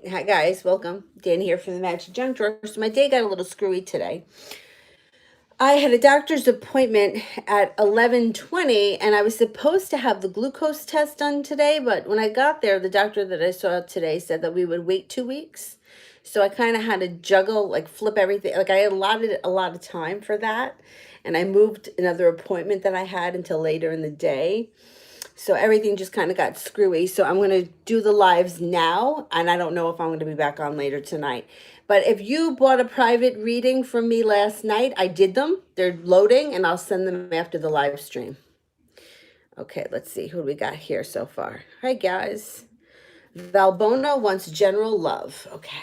Hi guys, welcome. Dan here from the Magic Junk Drawer. So my day got a little screwy today. I had a doctor's appointment at 11:20 and I was supposed to have the glucose test done today, but when I got there, the doctor that I saw today said that we would wait 2 weeks. So I kind of had to juggle, like flip everything. Like I allotted a lot of time for that, and I moved another appointment that I had until later in the day. So everything just kind of got screwy. So I'm going to do the lives now, and I don't know if I'm going to be back on later tonight. But if you bought a private reading from me last night, I did them. They're loading, and I'll send them after the live stream. Okay, let's see who we got here so far. Hi, guys. Valbona wants general love. Okay.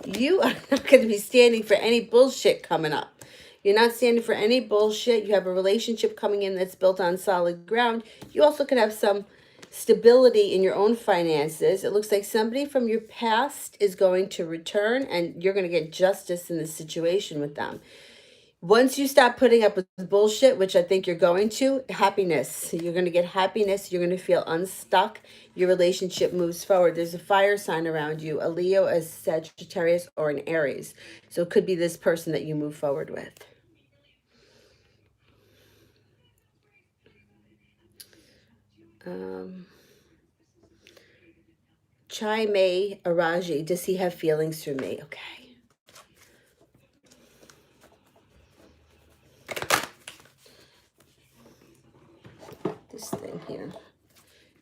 You are not going to be standing for any bullshit coming up. You're not standing for any bullshit. You have a relationship coming in that's built on solid ground. You also could have some stability in your own finances. It looks like somebody from your past is going to return and you're going to get justice in this situation with them. Once you stop putting up with bullshit, which I think you're going to, happiness. You're going to get happiness. You're going to feel unstuck. Your relationship moves forward. There's a fire sign around you, a Leo, a Sagittarius, or an Aries. So it could be this person that you move forward with. Chai May Araji, does he have feelings for me? Okay. This thing here.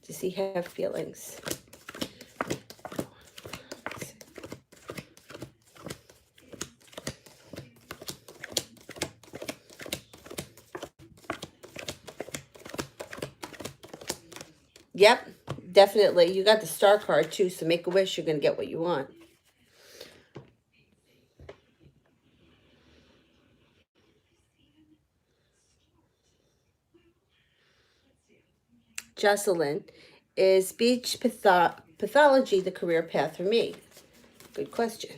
Does he have feelings? Yep, definitely. You got the star card too, so make a wish. You're going to get what you want. Jocelyn, is speech pathology the career path for me? Good question.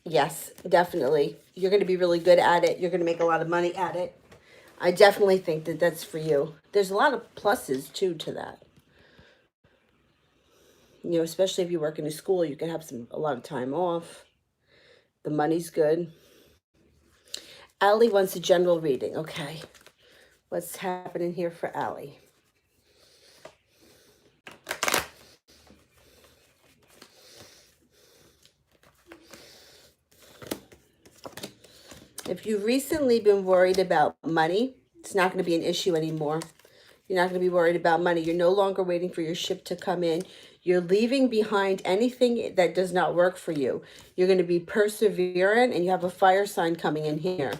Yes, definitely. You're going to be really good at it. You're going to make a lot of money at it. I definitely think that that's for you. There's a lot of pluses too to that. You know, especially if you work in a school, you can have a lot of time off. The money's good. Allie wants a general reading. Okay. What's happening here for Allie? If you've recently been worried about money, it's not going to be an issue anymore. You're not going to be worried about money. You're no longer waiting for your ship to come in. You're leaving behind anything that does not work for you. You're going to be perseverant, and you have a fire sign coming in here.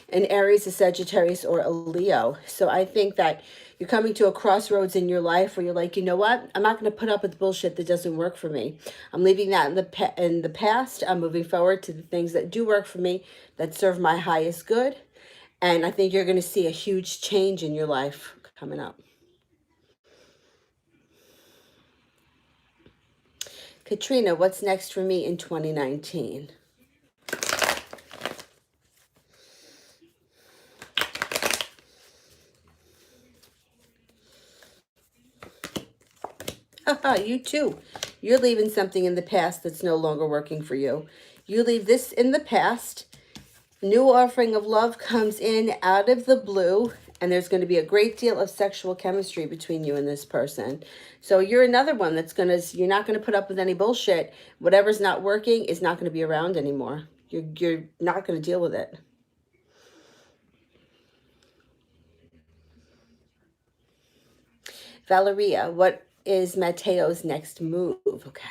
An Aries, a Sagittarius, or a Leo. So I think that you're coming to a crossroads in your life where you're like, you know what? I'm not going to put up with bullshit that doesn't work for me. I'm leaving that in the past. I'm moving forward to the things that do work for me, that serve my highest good. And I think you're going to see a huge change in your life coming up. Katrina, what's next for me in 2019? You too. You're leaving something in the past that's no longer working for you. You leave this in the past. New offering of love comes in out of the blue, and there's going to be a great deal of sexual chemistry between you and this person. So you're another one you're not going to put up with any bullshit. Whatever's not working is not going to be around anymore. You're not going to deal with it. Valeria, what is Mateo's next move? Okay.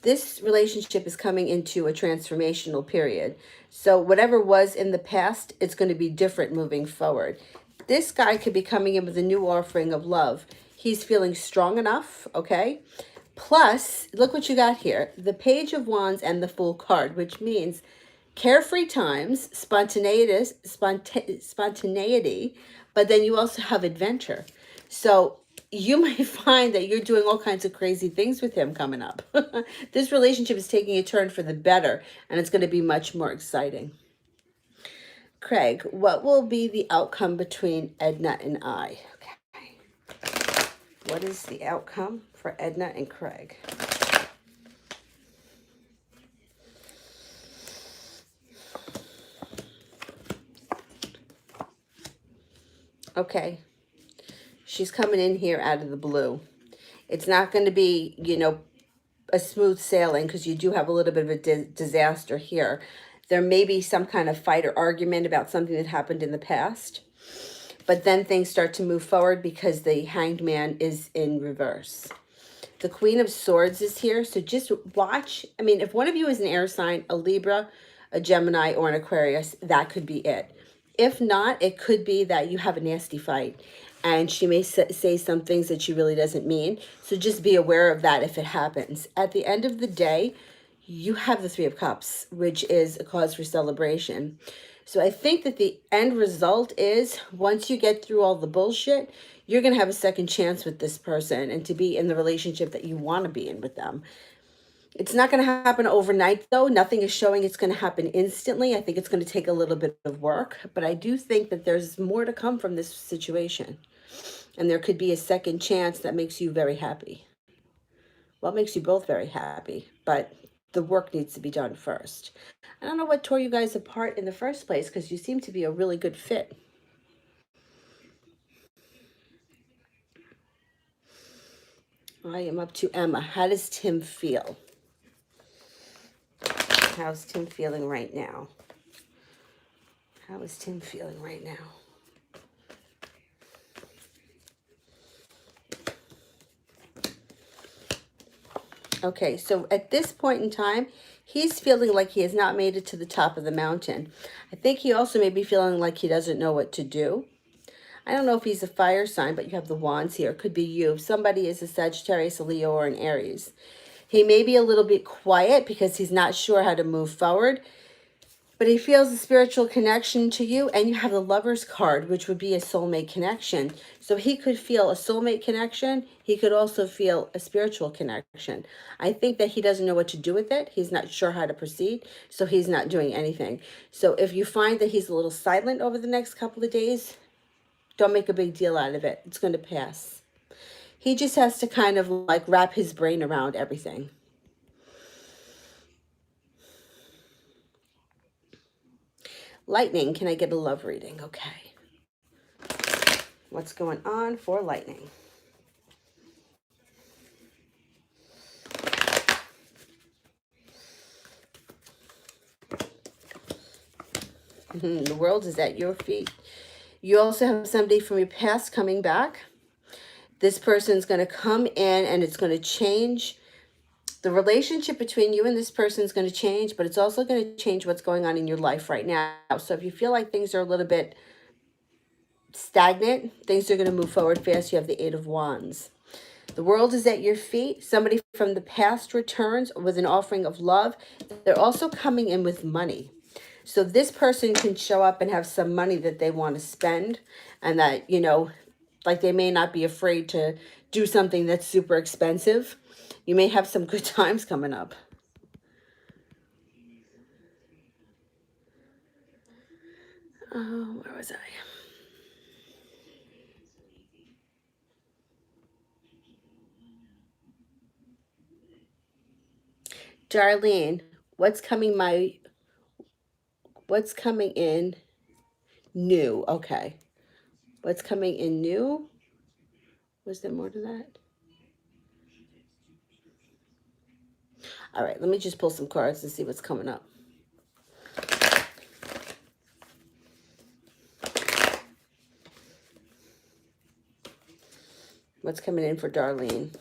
this relationship is coming into a transformational period. So whatever was in the past, it's going to be different moving forward. This guy could be coming in with a new offering of love. He's feeling strong enough, okay? Plus, look what you got here. The Page of Wands and the Fool card, which means carefree times, spontaneity, but then you also have adventure. So you might find that you're doing all kinds of crazy things with him coming up. This relationship is taking a turn for the better, and it's going to be much more exciting. Craig, what will be the outcome between Edna and I? Okay. What is the outcome for Edna and Craig? Okay. She's coming in here out of the blue. It's not going to be, a smooth sailing because you do have a little bit of a disaster here. There may be some kind of fight or argument about something that happened in the past. But then things start to move forward because the Hanged Man is in reverse. The Queen of Swords is here. So just watch. I mean, if one of you is an air sign, a Libra, a Gemini, or an Aquarius, that could be it. If not, it could be that you have a nasty fight and she may say some things that she really doesn't mean. So just be aware of that if it happens. At the end of the day, you have the Three of Cups, which is a cause for celebration. So I think that the end result is once you get through all the bullshit, you're going to have a second chance with this person and to be in the relationship that you want to be in with them. It's not going to happen overnight, though. Nothing is showing it's going to happen instantly. I think it's going to take a little bit of work, but I do think that there's more to come from this situation. And there could be a second chance that makes you very happy. Well, it makes you both very happy, but the work needs to be done first. I don't know what tore you guys apart in the first place because you seem to be a really good fit. I am up to Emma. How does Tim feel? How's Tim feeling right now? How is Tim feeling right now? Okay, so at this point in time, he's feeling like he has not made it to the top of the mountain. I think he also may be feeling like he doesn't know what to do. I don't know if he's a fire sign, but you have the wands here. It could be you. If somebody is a Sagittarius, a Leo, or an Aries. He may be a little bit quiet because he's not sure how to move forward, but he feels a spiritual connection to you, and you have the Lover's card, which would be a soulmate connection. So he could feel a soulmate connection. He could also feel a spiritual connection. I think that he doesn't know what to do with it. He's not sure how to proceed, so he's not doing anything. So if you find that he's a little silent over the next couple of days, don't make a big deal out of it. It's going to pass. He just has to kind of like wrap his brain around everything. Lightning, can I get a love reading? Okay. What's going on for Lightning? The world is at your feet. You also have somebody from your past coming back. This person's going to come in and it's going to change. The relationship between you and this person is going to change, but it's also going to change what's going on in your life right now. So if you feel like things are a little bit stagnant, things are going to move forward fast. You have the Eight of Wands. The world is at your feet. Somebody from the past returns with an offering of love. They're also coming in with money. So this person can show up and have some money that they want to spend, and that, like they may not be afraid to do something that's super expensive. You may have some good times coming up. Oh, where was I? Darlene, what's coming in new? Okay. What's coming in new? Was there more to that? All right, let me just pull some cards and see what's coming up. What's coming in for Darlene?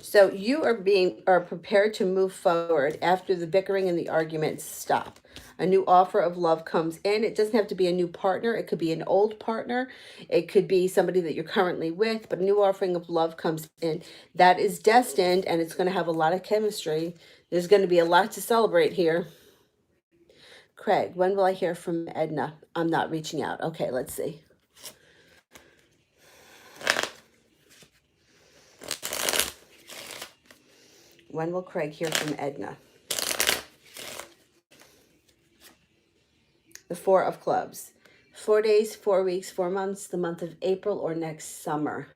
So you are prepared to move forward after the bickering and the arguments stop. A new offer of love comes in. It doesn't have to be a new partner. It could be an old partner. It could be somebody that you're currently with, but a new offering of love comes in. That is destined, and it's going to have a lot of chemistry. There's going to be a lot to celebrate here. Craig, when will I hear from Edna? I'm not reaching out. Okay, let's see. When will Craig hear from Edna? The Four of Clubs. 4 days, 4 weeks, 4 months, the month of April, or next summer.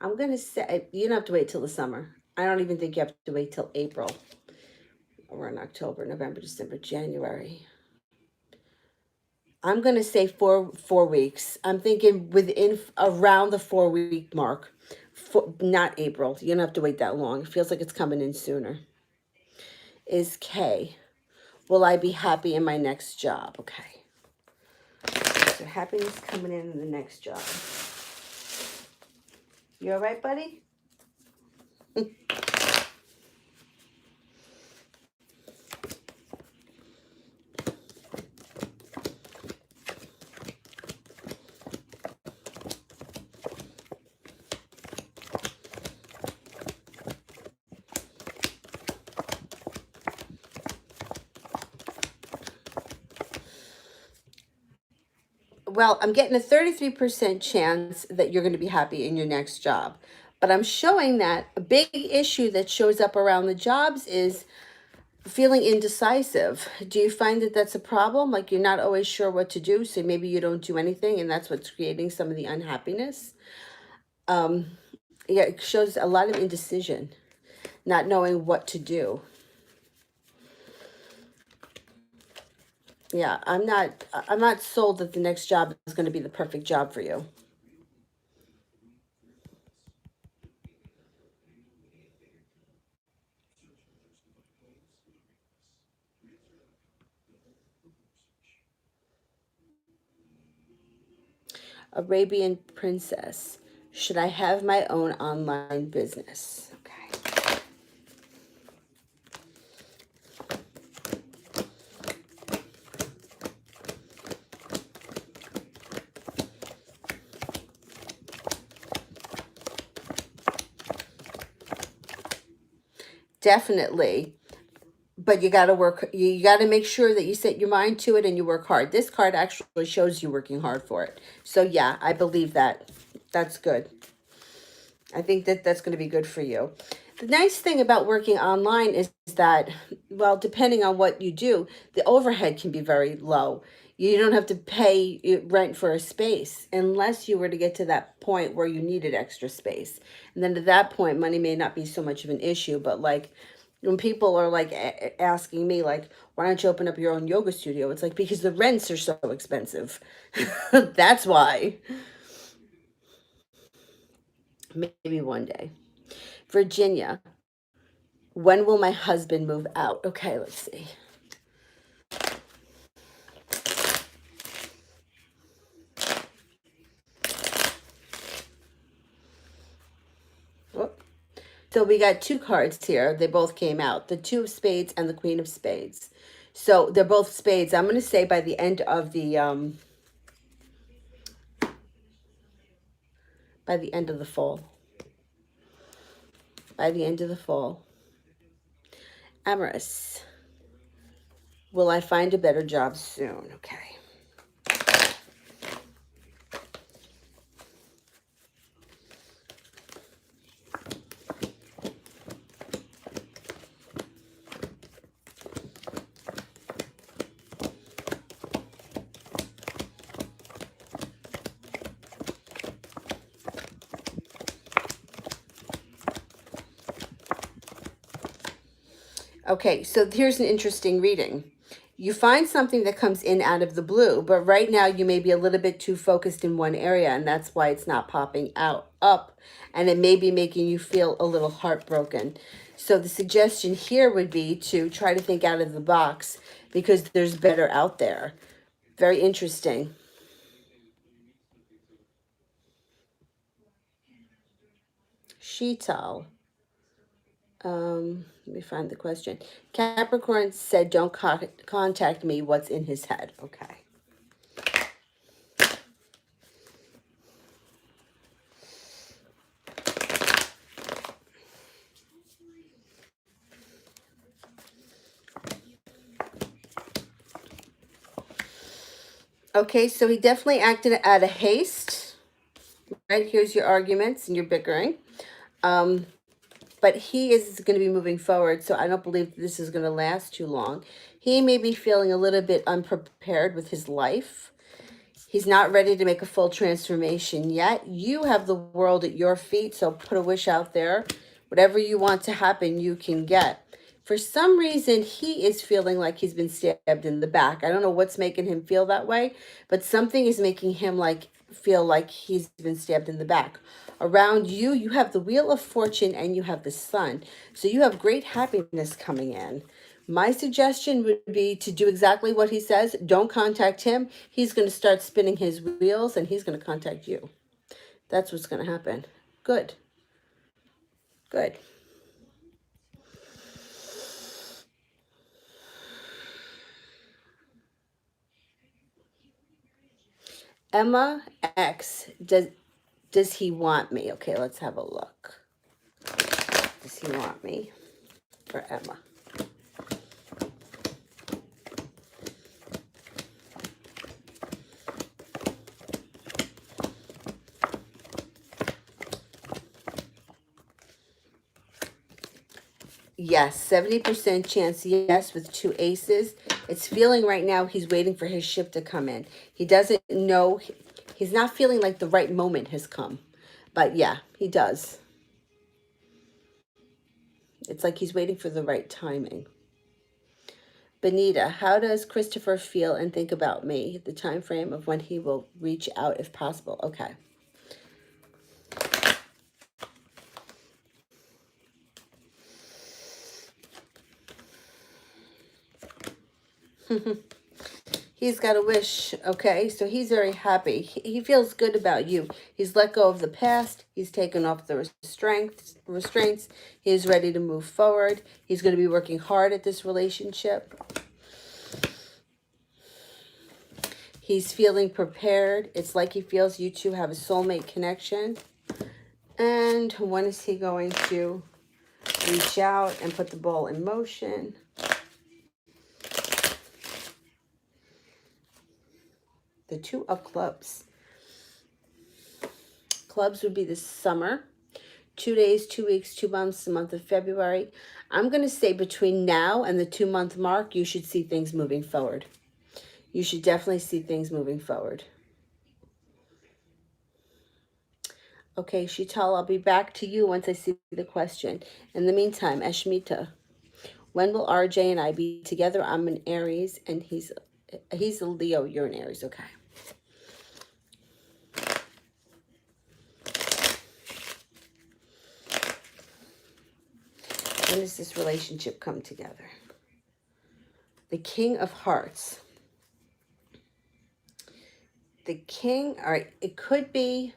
I'm going to say, you don't have to wait till the summer. I don't even think you have to wait till April. We're in October, November, December, January. I'm going to say 4 weeks. I'm thinking within around the 4 week mark. Not April. You don't have to wait that long. It feels like it's coming in sooner. Is K. Will I be happy in my next job? Okay. So happiness coming in the next job. You all right, buddy? Well, I'm getting a 33% chance that you're going to be happy in your next job. But I'm showing that a big issue that shows up around the jobs is feeling indecisive. Do you find that that's a problem? Like you're not always sure what to do, so maybe you don't do anything, and that's what's creating some of the unhappiness. Um, yeah, it shows a lot of indecision, not knowing what to do. Yeah, I'm not sold that the next job is going to be the perfect job for you. Arabian Princess. Should I have my own online business? Okay. Definitely. But you got to work, you got to make sure that you set your mind to it and you work hard. This card actually shows you working hard for it. So yeah, I believe that. That's good. I think that that's going to be good for you. The nice thing about working online is that, well, depending on what you do, the overhead can be very low. You don't have to pay rent for a space unless you were to get to that point where you needed extra space. And then at that point, money may not be so much of an issue. But like when people are like asking me, like, why don't you open up your own yoga studio? It's like, because the rents are so expensive. That's why. Maybe one day. Virginia, when will my husband move out? Okay, let's see. Whoop. So we got two cards here. They both came out. The Two of Spades and the Queen of Spades. So they're both spades. I'm going to say by the end of the fall. By the end of the fall. Amorous. Will I find a better job soon? Okay. Okay, so here's an interesting reading. You find something that comes in out of the blue, but right now you may be a little bit too focused in one area, and that's why it's not popping out up, and it may be making you feel a little heartbroken. So the suggestion here would be to try to think out of the box because there's better out there. Very interesting. Sheetal. Let me find the question. Capricorn said, don't contact me. What's in his head? Okay. Okay, so he definitely acted out of haste. Right, here's your arguments and your bickering. But he is going to be moving forward, so I don't believe this is going to last too long. He may be feeling a little bit unprepared with his life. He's not ready to make a full transformation yet. You have the world at your feet, so put a wish out there. Whatever you want to happen, you can get. For some reason, he is feeling like he's been stabbed in the back. I don't know what's making him feel that way, but something is making him feel like he's been stabbed in the back. Around you, you have the Wheel of Fortune and you have the Sun. So you have great happiness coming in. My suggestion would be to do exactly what he says. Don't contact him. He's going to start spinning his wheels and he's going to contact you. That's what's going to happen. Good. Good. Emma X, does he want me? Okay, let's have a look. Does he want me? For Emma. Yes, 70% chance yes with 2 aces. It's feeling right now he's waiting for his ship to come in. He doesn't know. He's not feeling like the right moment has come. But yeah, he does. It's like he's waiting for the right timing. Benita, how does Christopher feel and think about me? The time frame of when he will reach out if possible. Okay. He's got a wish, okay? So he's very happy. He feels good about you. He's let go of the past. He's taken off the restraints. He's ready to move forward. He's going to be working hard at this relationship. He's feeling prepared. It's like he feels you two have a soulmate connection. And when is he going to reach out and put the ball in motion? The 2 of Clubs. Clubs would be the summer. 2 days, 2 weeks, 2 months, the month of February. I'm going to say between now and the 2-month mark, you should see things moving forward. You should definitely see things moving forward. Okay, Sheetal, I'll be back to you once I see the question. In the meantime, Ashmita, when will RJ and I be together? I'm an Aries, and he's a Leo. You're an Aries. Okay. When does this relationship come together? The King of Hearts. The King, all right, it could be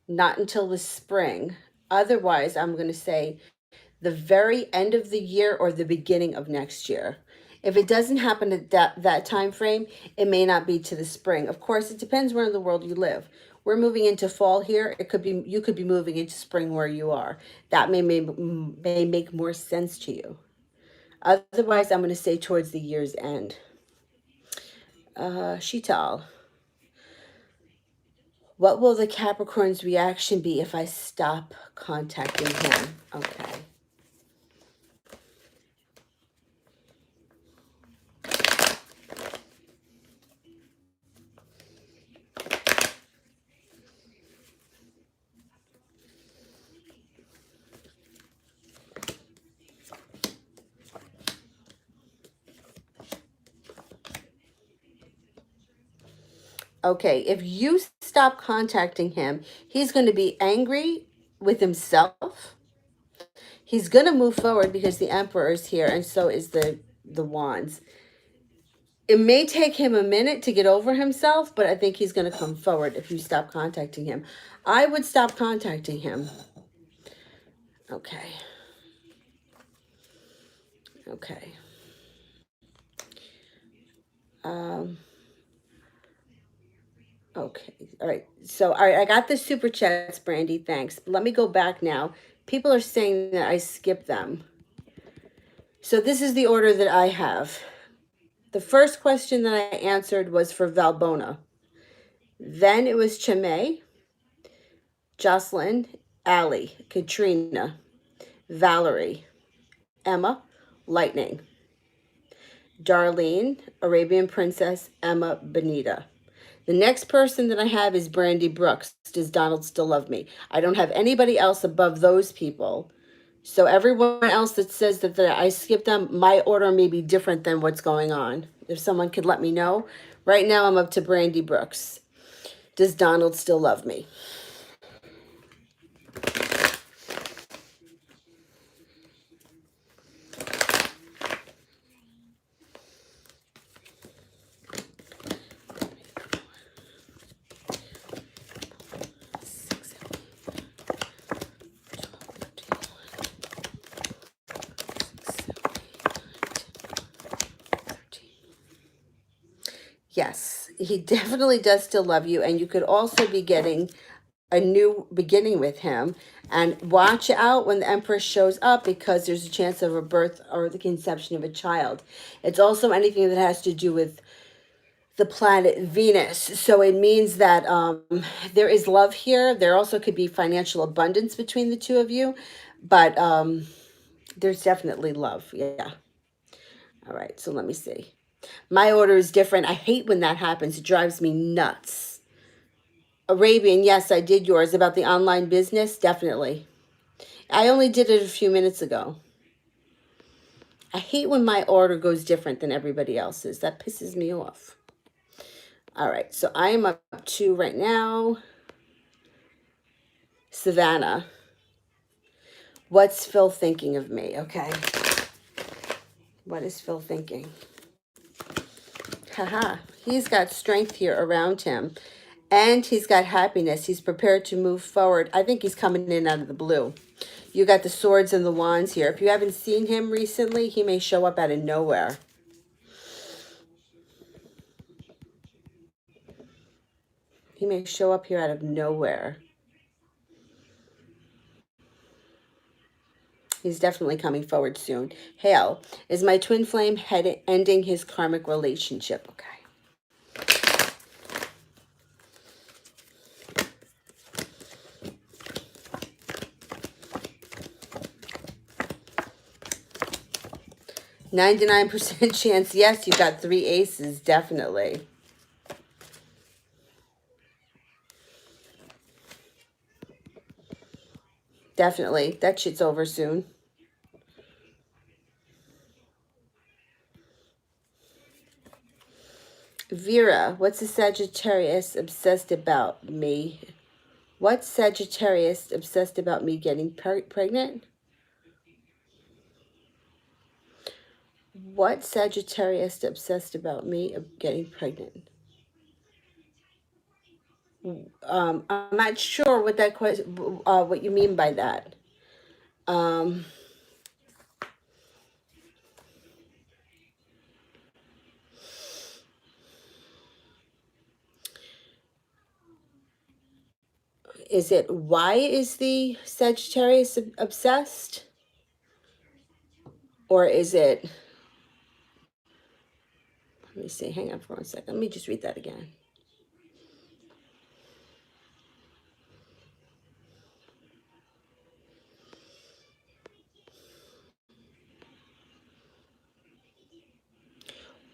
not until the spring. Otherwise, I'm going to say the very end of the year or the beginning of next year. If it doesn't happen at that time frame, it may not be to the spring. Of course, it depends where in the world you live. We're moving into fall here. It could be you could be moving into spring where you are. That may make more sense to you. Otherwise, I'm going to say towards the year's end. Sheetal. What will the Capricorn's reaction be if I stop contacting him? Okay. Okay, if you stop contacting him, he's going to be angry with himself. He's going to move forward because the Emperor is here, and so is the Wands. It may take him a minute to get over himself, but I think he's going to come forward if you stop contacting him. I would stop contacting him. Okay. Okay. Um, okay. All right. So, all right, I got the super chats, Brandy. Thanks. Let me go back now. People are saying that I skipped them. So, this is the order that I have. The first question that I answered was for Valbona. Then it was Chimay, Jocelyn, Allie, Katrina, Valerie, Emma, Lightning, Darlene, Arabian Princess, Emma, Benita. The next person that I have is Brandy Brooks. Does Donald still love me? I don't have anybody else above those people. So everyone else that says that I skipped them, my order may be different than what's going on. If someone could let me know. Right now I'm up to Brandy Brooks. Does Donald still love me? Yes, he definitely does still love you, and you could also be getting a new beginning with him. And watch out when the Empress shows up, because there's a chance of a birth or the conception of a child. It's also anything that has to do with the planet Venus. So it means that there is love here. There also could be financial abundance between the two of you, but there's definitely love. Yeah. All right. So let me see. My order is different. I hate when that happens. It drives me nuts. Arabian, yes, I did yours about the online business. Definitely. I only did it a few minutes ago. I hate when my order goes different than everybody else's. That pisses me off. All right, so I am up to right now Savannah. What's Phil thinking of me? Okay. What is Phil thinking? Haha. He's got strength here around him. And he's got happiness. He's prepared to move forward. I think he's coming in out of the blue. You got the swords and the wands here. If you haven't seen him recently, he may show up out of nowhere. He may show up here out of nowhere. He's definitely coming forward soon. Hail. Is my twin flame ending his karmic relationship? Okay. 99% chance, yes, you got 3 aces, definitely. Definitely. That shit's over soon. Vera, what's a Sagittarius obsessed about me? What's Sagittarius obsessed about me getting pregnant? What Sagittarius obsessed about me getting pregnant? I'm not sure what that question, what you mean by that. Is it why is the Sagittarius obsessed? Or is it, let me see, hang on for 1 second. Let me just read that again.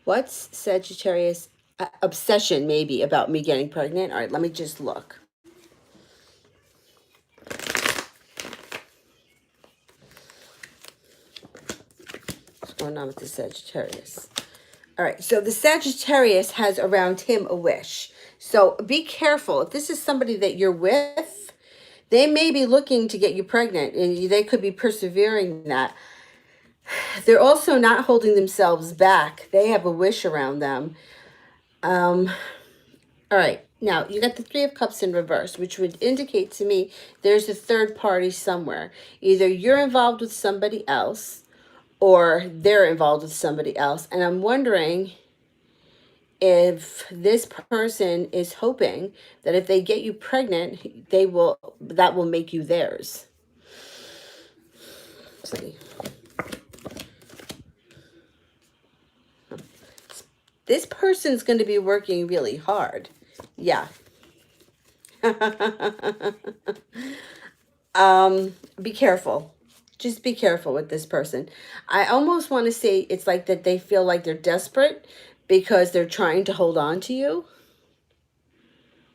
What's Sagittarius obsession maybe about me getting pregnant? All right, let me just look. What's going on with the Sagittarius? All right, so the Sagittarius has around him a wish. So be careful. If this is somebody that you're with, they may be looking to get you pregnant, and they could be persevering that. They're also not holding themselves back. They have a wish around them. All right. Now, you got the Three of Cups in reverse, which would indicate to me there's a third party somewhere. Either you're involved with somebody else or they're involved with somebody else. And I'm wondering if this person is hoping that if they get you pregnant, that will make you theirs. See. This person's going to be working really hard. Yeah. Be careful. Just be careful with this person. I almost want to say it's like that they feel like they're desperate because they're trying to hold on to you.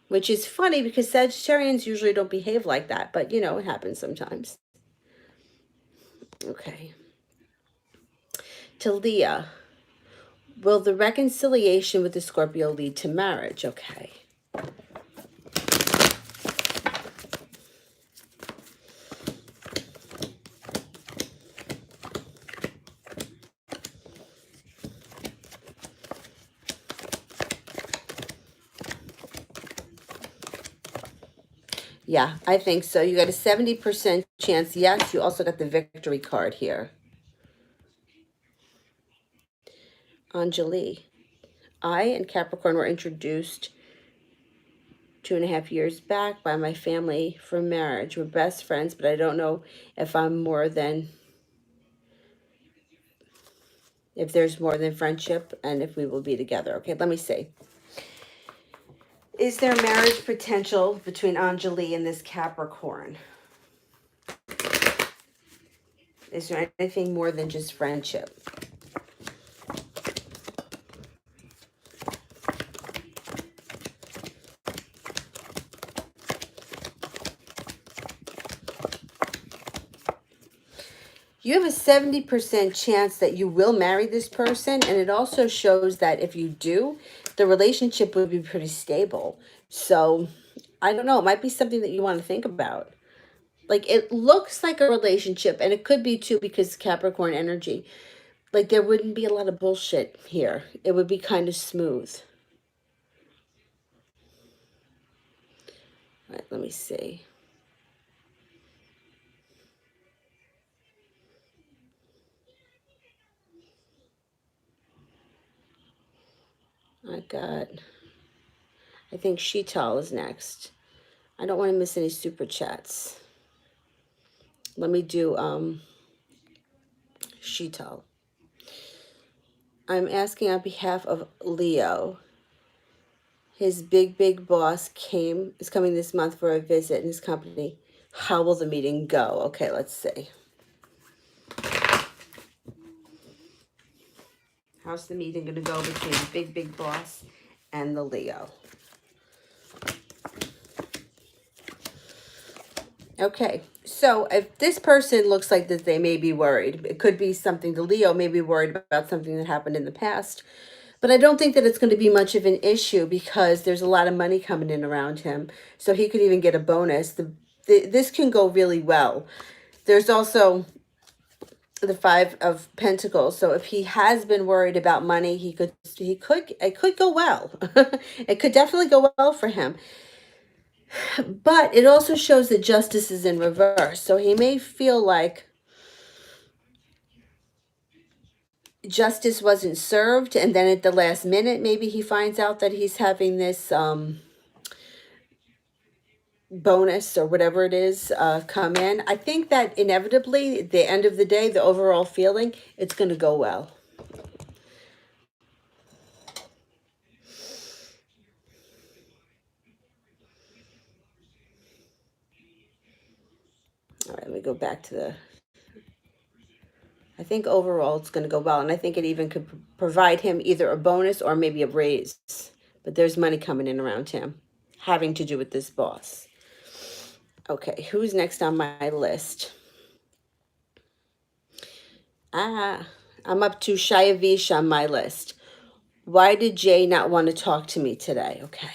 Which is funny because Sagittarians usually don't behave like that. But, you know, it happens sometimes. Okay. To Leah. Will the reconciliation with the Scorpio lead to marriage? Okay. Yeah, I think so. You got a 70% chance. Yes, you also got the victory card here. Anjali. I and Capricorn were introduced 2.5 years back by my family for marriage. We're best friends, but I don't know if there's more than friendship and if we will be together. Okay, let me see. Is there marriage potential between Anjali and this Capricorn? Is there anything more than just friendship? You have a 70% chance that you will marry this person. And it also shows that if you do, the relationship would be pretty stable. So I don't know. It might be something that you want to think about. Like it looks like a relationship, and it could be too because Capricorn energy. Like there wouldn't be a lot of bullshit here. It would be kind of smooth. All right, let me see. I think Sheetal is next. I don't want to miss any super chats. Let me do Sheetal. I'm asking on behalf of Leo. His big boss is coming this month for a visit in his company. How will the meeting go? Okay, let's see. How's the meeting going to go between the big boss and the Leo? Okay, so if this person looks like that they may be worried, it could be something, the Leo may be worried about something that happened in the past, but I don't think that it's going to be much of an issue because there's a lot of money coming in around him. So he could even get a bonus. This can go really well. There's also the Five of Pentacles. So if he has been worried about money, it could go well. It could definitely go well for him. But it also shows that justice is in reverse. So he may feel like justice wasn't served, and then at the last minute, maybe he finds out that he's having this bonus or whatever it is come in. I think that inevitably, at the end of the day, the overall feeling, it's going to go well. All right, let me go back to I think overall it's going to go well. And I think it even could provide him either a bonus or maybe a raise. But there's money coming in around him having to do with this boss. Okay, who's next on my list? I'm up to Shayavish on my list. Why did Jay not want to talk to me today? Okay.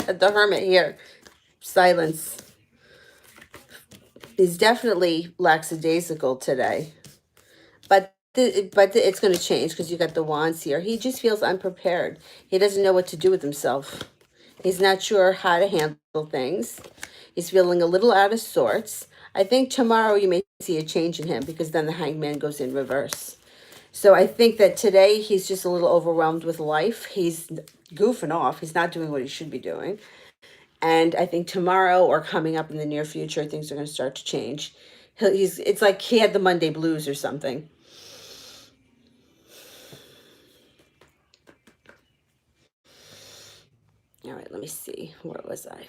The Hermit here. Silence. is definitely lackadaisical today. But it's going to change because you got the wands here. He just feels unprepared. He doesn't know what to do with himself. He's not sure how to handle things. He's feeling a little out of sorts. I think tomorrow you may see a change in him because then the Hangman goes in reverse. So I think that today he's just a little overwhelmed with life. He's goofing off. He's not doing what he should be doing. And I think tomorrow or coming up in the near future, things are going to start to change. It's like he had the Monday blues or something. All right, let me see. Where was I?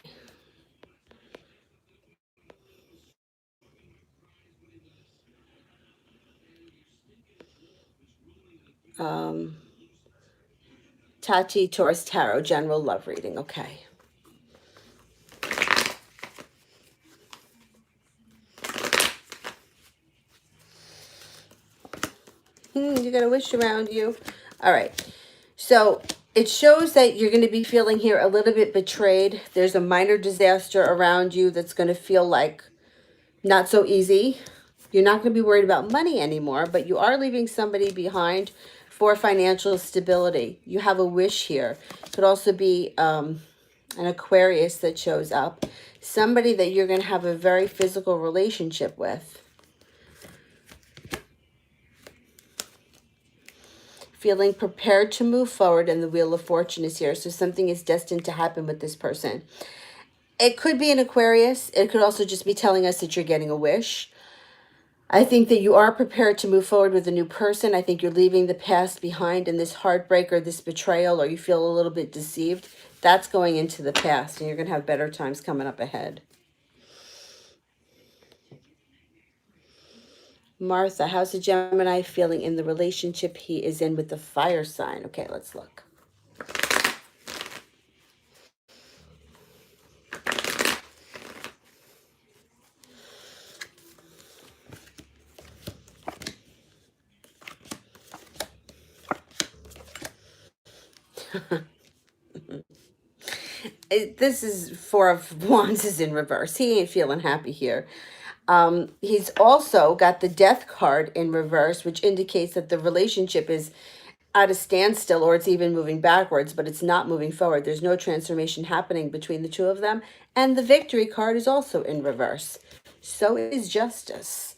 Tati Taurus Tarot, general love reading. Okay. You got a wish around you. All right. So it shows that you're going to be feeling here a little bit betrayed. There's a minor disaster around you that's going to feel like not so easy. You're not going to be worried about money anymore, but you are leaving somebody behind for financial stability. You have a wish here. Could also be an Aquarius that shows up. Somebody that you're going to have a very physical relationship with. Feeling prepared to move forward, and the Wheel of Fortune is here. So something is destined to happen with this person. It could be an Aquarius. It could also just be telling us that you're getting a wish. I think that you are prepared to move forward with a new person. I think you're leaving the past behind, and this heartbreak or this betrayal, or you feel a little bit deceived, that's going into the past, and you're going to have better times coming up ahead. Martha, how's the Gemini feeling in the relationship he is in with the fire sign? Okay, let's look. This is Four of Wands is in reverse. He ain't feeling happy here. He's also got the Death card in reverse, which indicates that the relationship is at a standstill, or it's even moving backwards, but it's not moving forward. There's no transformation happening between the two of them. And the Victory card is also in reverse. So is Justice.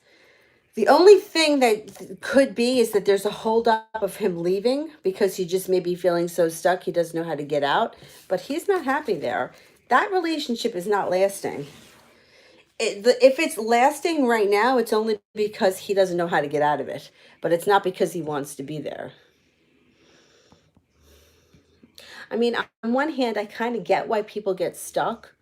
The only thing that could be is that there's a holdup of him leaving because he just may be feeling so stuck he doesn't know how to get out. But he's not happy there. That relationship is not lasting. If it's lasting right now, it's only because he doesn't know how to get out of it. But it's not because he wants to be there. I mean, on one hand, I kind of get why people get stuck.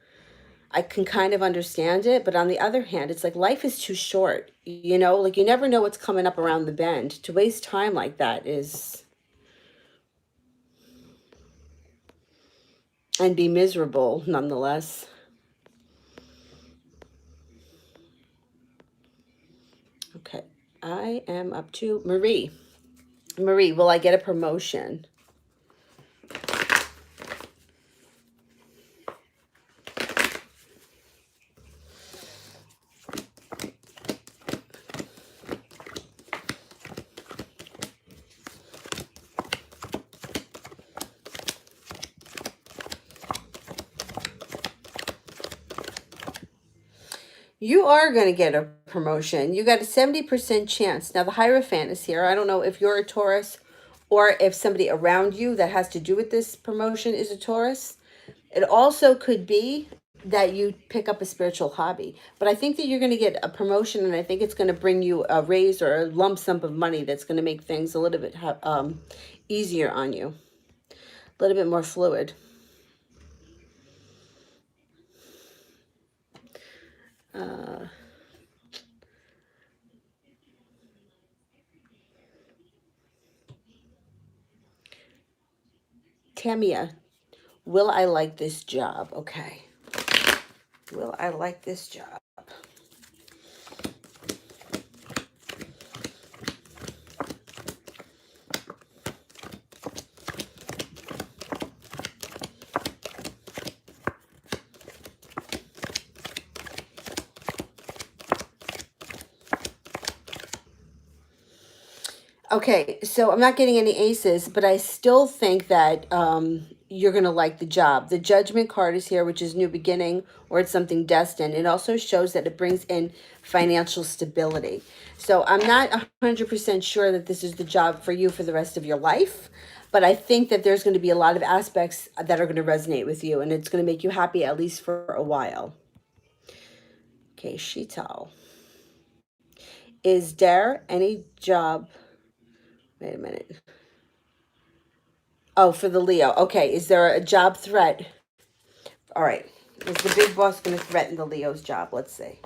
I can kind of understand it. But on the other hand, it's like life is too short. You know, like you never know what's coming up around the bend. To waste time like that is... and be miserable nonetheless. Okay, I am up to Marie. Marie, will I get a promotion? You are going to get a promotion. You got a 70% chance. Now, the Hierophant is here. I don't know if you're a Taurus or if somebody around you that has to do with this promotion is a Taurus. It also could be that you pick up a spiritual hobby. But I think that you're going to get a promotion, and I think it's going to bring you a raise or a lump sum of money that's going to make things a little bit easier on you. A little bit more fluid. Tamia, will I like this job? Okay. Will I like this job? Okay, so I'm not getting any aces, but I still think that you're going to like the job. The Judgment card is here, which is new beginning, or it's something destined. It also shows that it brings in financial stability. So I'm not 100% sure that this is the job for you for the rest of your life, but I think that there's going to be a lot of aspects that are going to resonate with you, and it's going to make you happy at least for a while. Okay, Shital. Is there any job? Wait a minute. Oh, for the Leo. Okay, is there a job threat? All right. Is the big boss going to threaten the Leo's job? Let's see.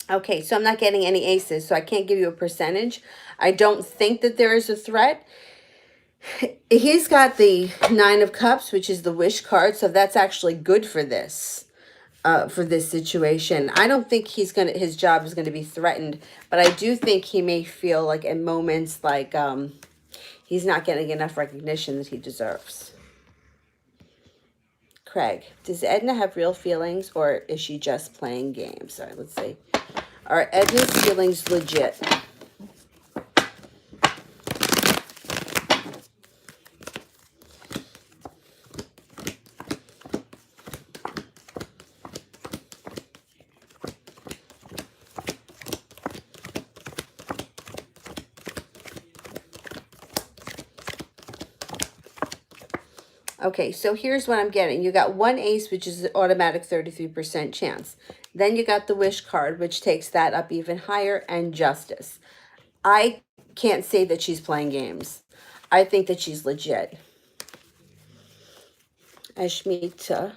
Okay, so I'm not getting any aces, so I can't give you a percentage. I don't think that there is a threat. He's got the Nine of Cups, which is the wish card, so that's actually good for this situation. I don't think his job is gonna be threatened, but I do think he may feel like in moments like he's not getting enough recognition that he deserves. Craig, does Edna have real feelings or is she just playing games? All right, let's see. Are Edna's feelings legit? Okay, so here's what I'm getting. You got one ace, which is an automatic 33% chance. Then you got the wish card, which takes that up even higher, and justice. I can't say that she's playing games. I think that she's legit. Ashmita,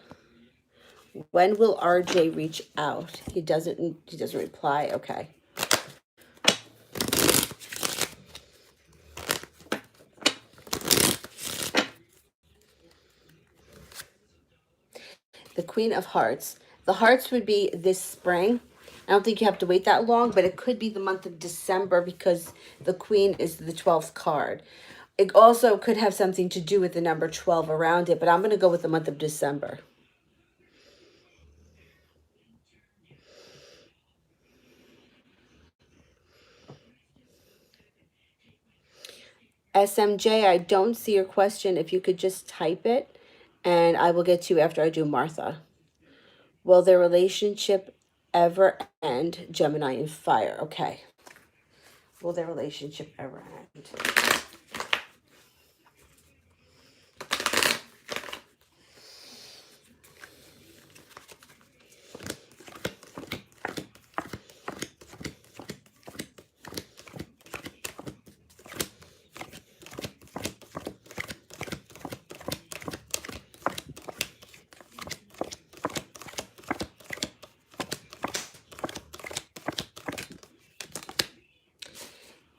when will RJ reach out? He doesn't reply. Okay. The Queen of Hearts. The hearts would be this spring. I don't think you have to wait that long, but it could be the month of December because the Queen is the 12th card. It also could have something to do with the number 12 around it, but I'm going to go with the month of December. SMJ, I don't see your question. If you could just type it, and I will get to you after I do Martha. Will their relationship ever end? Gemini and Fire. Okay. Will their relationship ever end?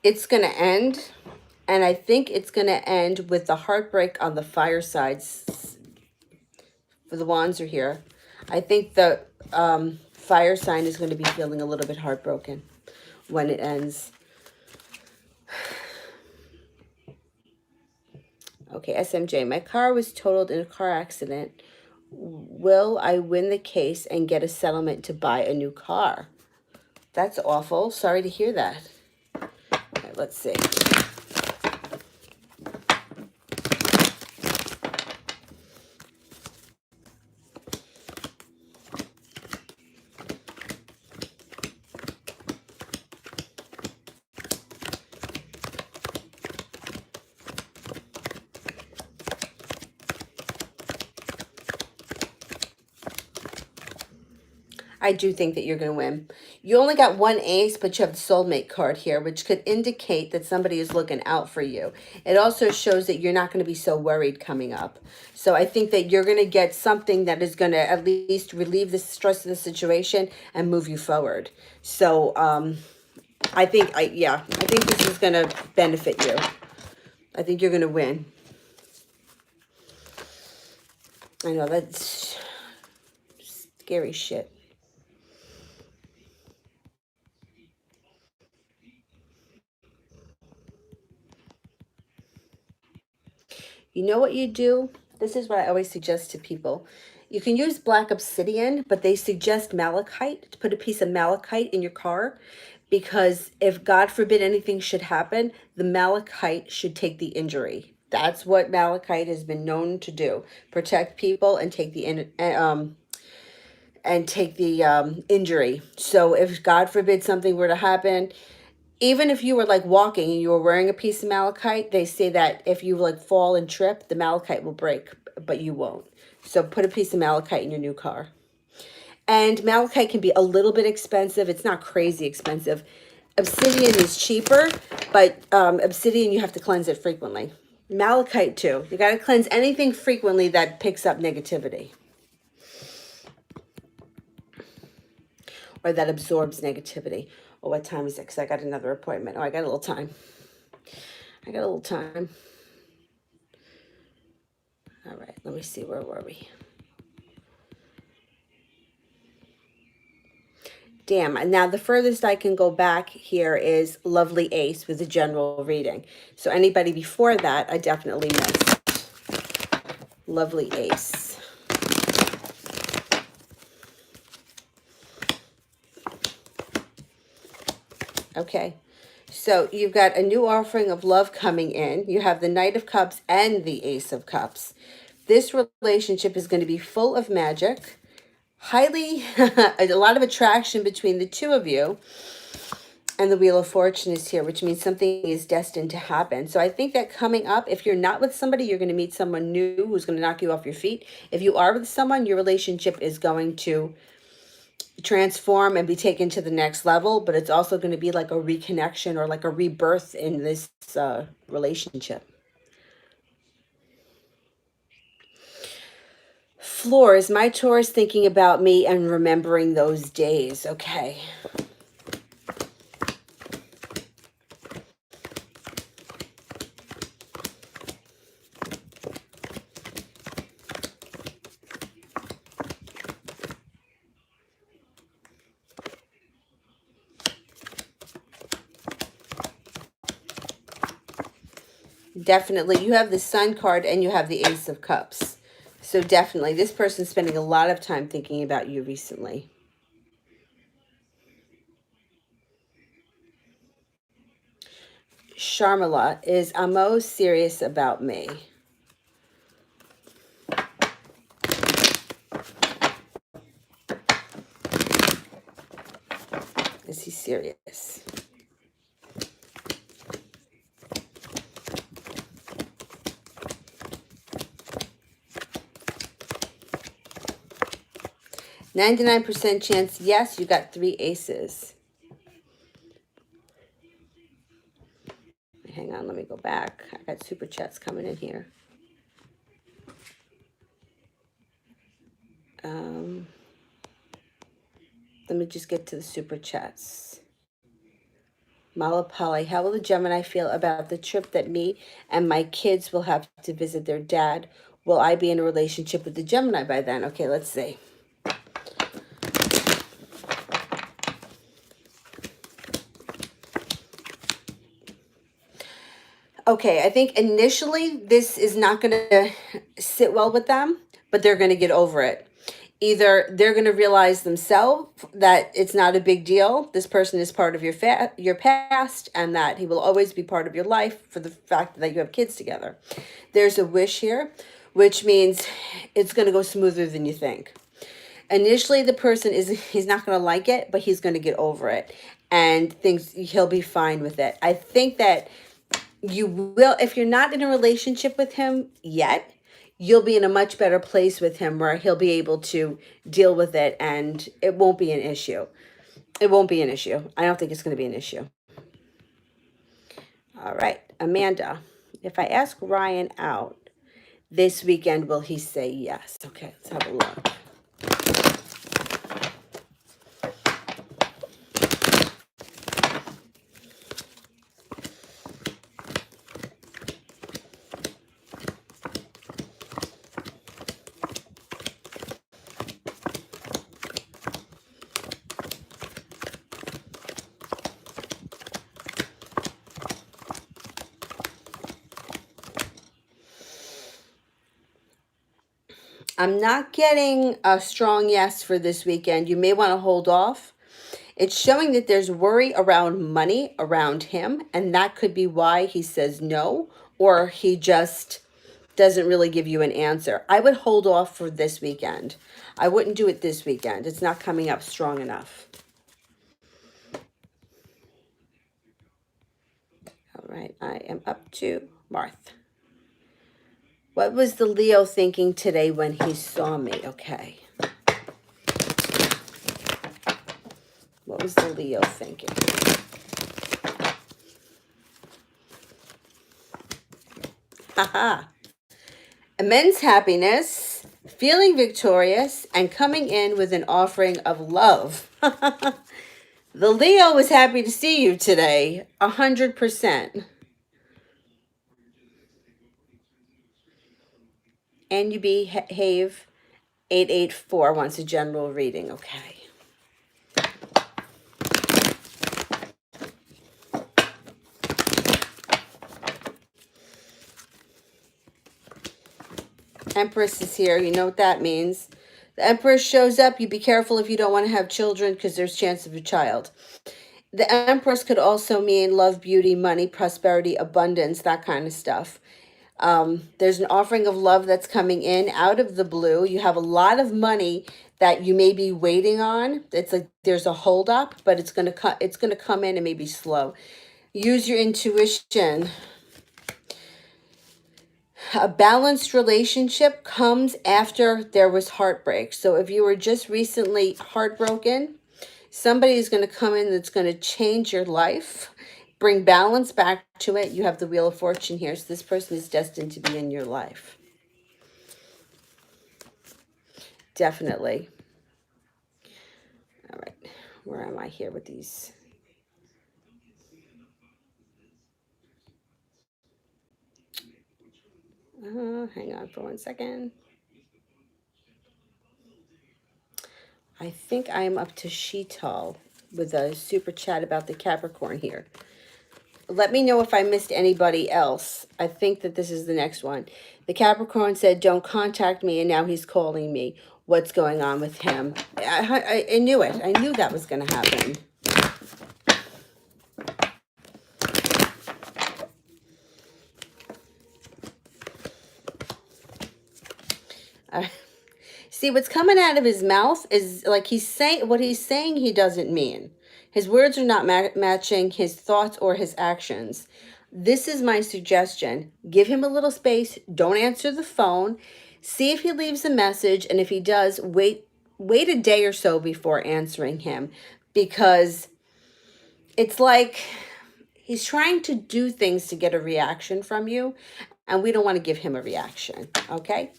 It's going to end, and I think it's going to end with the heartbreak on the firesides. For the wands are here. I think the fire sign is going to be feeling a little bit heartbroken when it ends. Okay, SMJ, my car was totaled in a car accident. Will I win the case and get a settlement to buy a new car? That's awful. Sorry to hear that. All right, let's see. I do think that you're going to win. You only got one ace, but you have the soulmate card here, which could indicate that somebody is looking out for you. It also shows that you're not going to be so worried coming up. So I think that you're going to get something that is going to at least relieve the stress of the situation and move you forward. So I think this is going to benefit you. I think you're going to win. I know that's Scary shit. You know what you do? This is what I always suggest to people. You can use black obsidian, but they suggest malachite, to put a piece of malachite in your car, because if God forbid anything should happen, the malachite should take the injury. That's what malachite has been known to do: protect people and take the injury. So if God forbid something were to happen, even if you were like walking and you were wearing a piece of malachite, they say that if you like fall and trip, the malachite will break, but you won't. So put a piece of malachite in your new car. And malachite can be a little bit expensive. It's not crazy expensive. Obsidian is cheaper, but obsidian, you have to cleanse it frequently. Malachite too. You got to cleanse anything frequently that picks up negativity or that absorbs negativity. Oh, what time is it? Because I got another appointment. Oh, I got a little time. All right, let me see. Where were we? Damn. Now, the furthest I can go back here is Lovely Ace with a general reading. So anybody before that, I definitely missed. Lovely Ace. Okay. So you've got a new offering of love coming in. You have the Knight of Cups and the Ace of Cups. This relationship is going to be full of magic, highly, a lot of attraction between the two of you. And the Wheel of Fortune is here, which means something is destined to happen. So I think that coming up, if you're not with somebody, you're going to meet someone new who's going to knock you off your feet. If you are with someone, your relationship is going to transform and be taken to the next level, but it's also going to be like a reconnection or like a rebirth in this relationship. Floors, my Taurus thinking about me and remembering those days. Okay. Definitely, you have the Sun card and you have the Ace of Cups. So definitely, this person's spending a lot of time thinking about you recently. Sharmila is Amo serious about me? Is he serious? %99 chance, yes, you got 3 aces. Hang on, let me go back. I got super chats coming in here. Let me just get to the super chats. Malapali, how will the Gemini feel about the trip that me and my kids will have to visit their dad? Will I be in a relationship with the Gemini by then? Okay, let's see. Okay, I think initially this is not going to sit well with them, but they're going to get over it. Either they're going to realize themselves that it's not a big deal. This person is part of your past, and that he will always be part of your life for the fact that you have kids together. There's a wish here, which means it's going to go smoother than you think. Initially, the person he's not going to like it, but he's going to get over it, and he'll be fine with it. I think that you will, if you're not in a relationship with him yet, you'll be in a much better place with him where he'll be able to deal with it and it won't be an issue. It won't be an issue. I don't think it's going to be an issue. All right, Amanda, if I ask Ryan out this weekend, will he say yes? Okay, let's have a look. I'm not getting a strong yes for this weekend. You may want to hold off. It's showing that there's worry around money around him, and that could be why he says no, or he just doesn't really give you an answer. I would hold off for this weekend. I wouldn't do it this weekend. It's not coming up strong enough. All right, I am up to Marth. What was the Leo thinking today when he saw me? Okay. What was the Leo thinking? Haha. Immense happiness, feeling victorious, and coming in with an offering of love. The Leo was happy to see you today, 100%. And you behave 884 wants a general reading. Okay. Empress is here. You know what that means. The Empress shows up. You be careful if you don't want to have children because there's chance of a child. The Empress could also mean love, beauty, money, prosperity, abundance, that kind of stuff. There's an offering of love that's coming in out of the blue. You have a lot of money that you may be waiting on. It's like there's a holdup, but it's gonna come in and maybe slow. Use your intuition. A balanced relationship comes after there was heartbreak. So if you were just recently heartbroken, somebody is going to come in that's going to change your life, bring balance back to it. You have the Wheel of Fortune here. So this person is destined to be in your life. Definitely. All right. Where am I here with these? Hang on for 1 second. I think I am up to Sheetal with a super chat about the Capricorn here. Let me know if I missed anybody else. I think that this is the next one. The Capricorn said, don't contact me, and now he's calling me. What's going on with him? I knew it. I knew that was going to happen. See, what's coming out of his mouth is like he's saying what he's saying he doesn't mean. His words are not matching his thoughts or his actions. This is my suggestion. Give him a little space. Don't answer the phone. See if he leaves a message, and if he does, wait a day or so before answering him, because it's like he's trying to do things to get a reaction from you, and we don't want to give him a reaction, okay?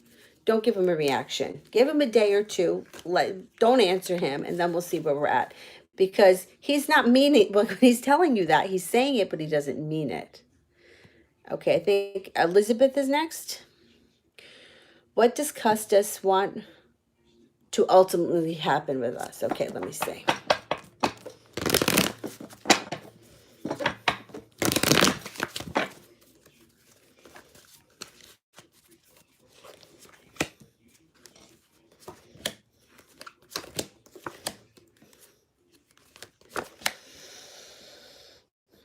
Don't give him a reaction. Give him a day or two. Don't answer him, and then we'll see where we're at. Because he's not meaning, when he's telling you that, he's saying it, but he doesn't mean it. Okay, I think Elizabeth is next. What does Custis want to ultimately happen with us? Okay, let me see.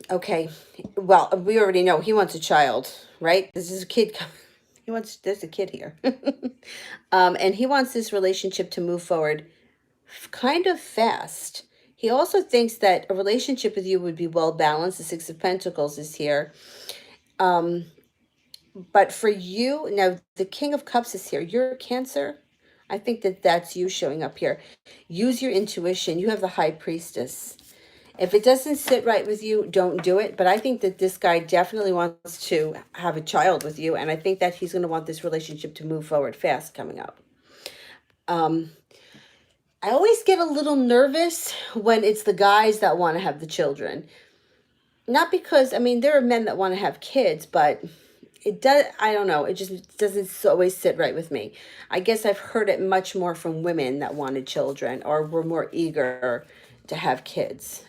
Okay, well, we already know he wants a child, right? This is a kid. There's a kid here. And he wants this relationship to move forward kind of fast. He also thinks that a relationship with you would be well balanced. The Six of Pentacles is here. But for you, now the King of Cups is here. You're a Cancer. I think that that's you showing up here. Use your intuition. You have the High Priestess. If it doesn't sit right with you, don't do it. But I think that this guy definitely wants to have a child with you. And I think that he's going to want this relationship to move forward fast coming up. I always get a little nervous when it's the guys that want to have the children. Not because, I mean, there are men that want to have kids, but it does, I don't know, it just doesn't always sit right with me. I guess I've heard it much more from women that wanted children or were more eager to have kids.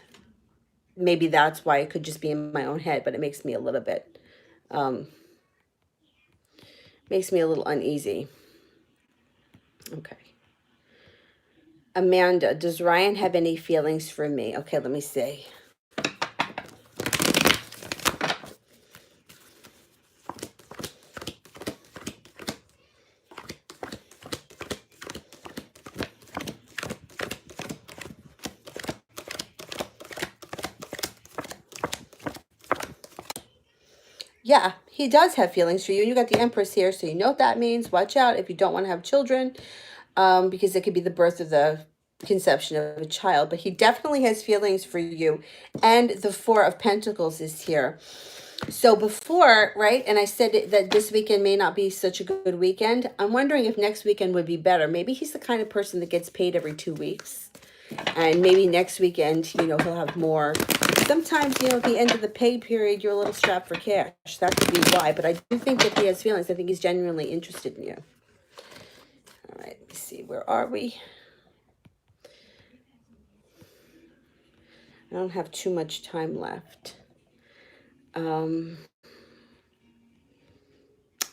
Maybe that's why it could just be in my own head, but it makes me a little bit, makes me a little uneasy. Okay. Amanda, does Ryan have any feelings for me? Okay, let me see. Yeah, he does have feelings for you. You got the Empress here, so you know what that means. Watch out if you don't want to have children, because it could be the birth of the conception of a child. But he definitely has feelings for you. And the Four of Pentacles is here. So before, right, and I said that this weekend may not be such a good weekend. I'm wondering if next weekend would be better. Maybe he's the kind of person that gets paid every 2 weeks. And maybe next weekend, you know, he'll have more. Sometimes, you know, at the end of the pay period, you're a little strapped for cash. That could be why. But I do think that he has feelings. I think he's genuinely interested in you. All right, let's see. Where are we? I don't have too much time left.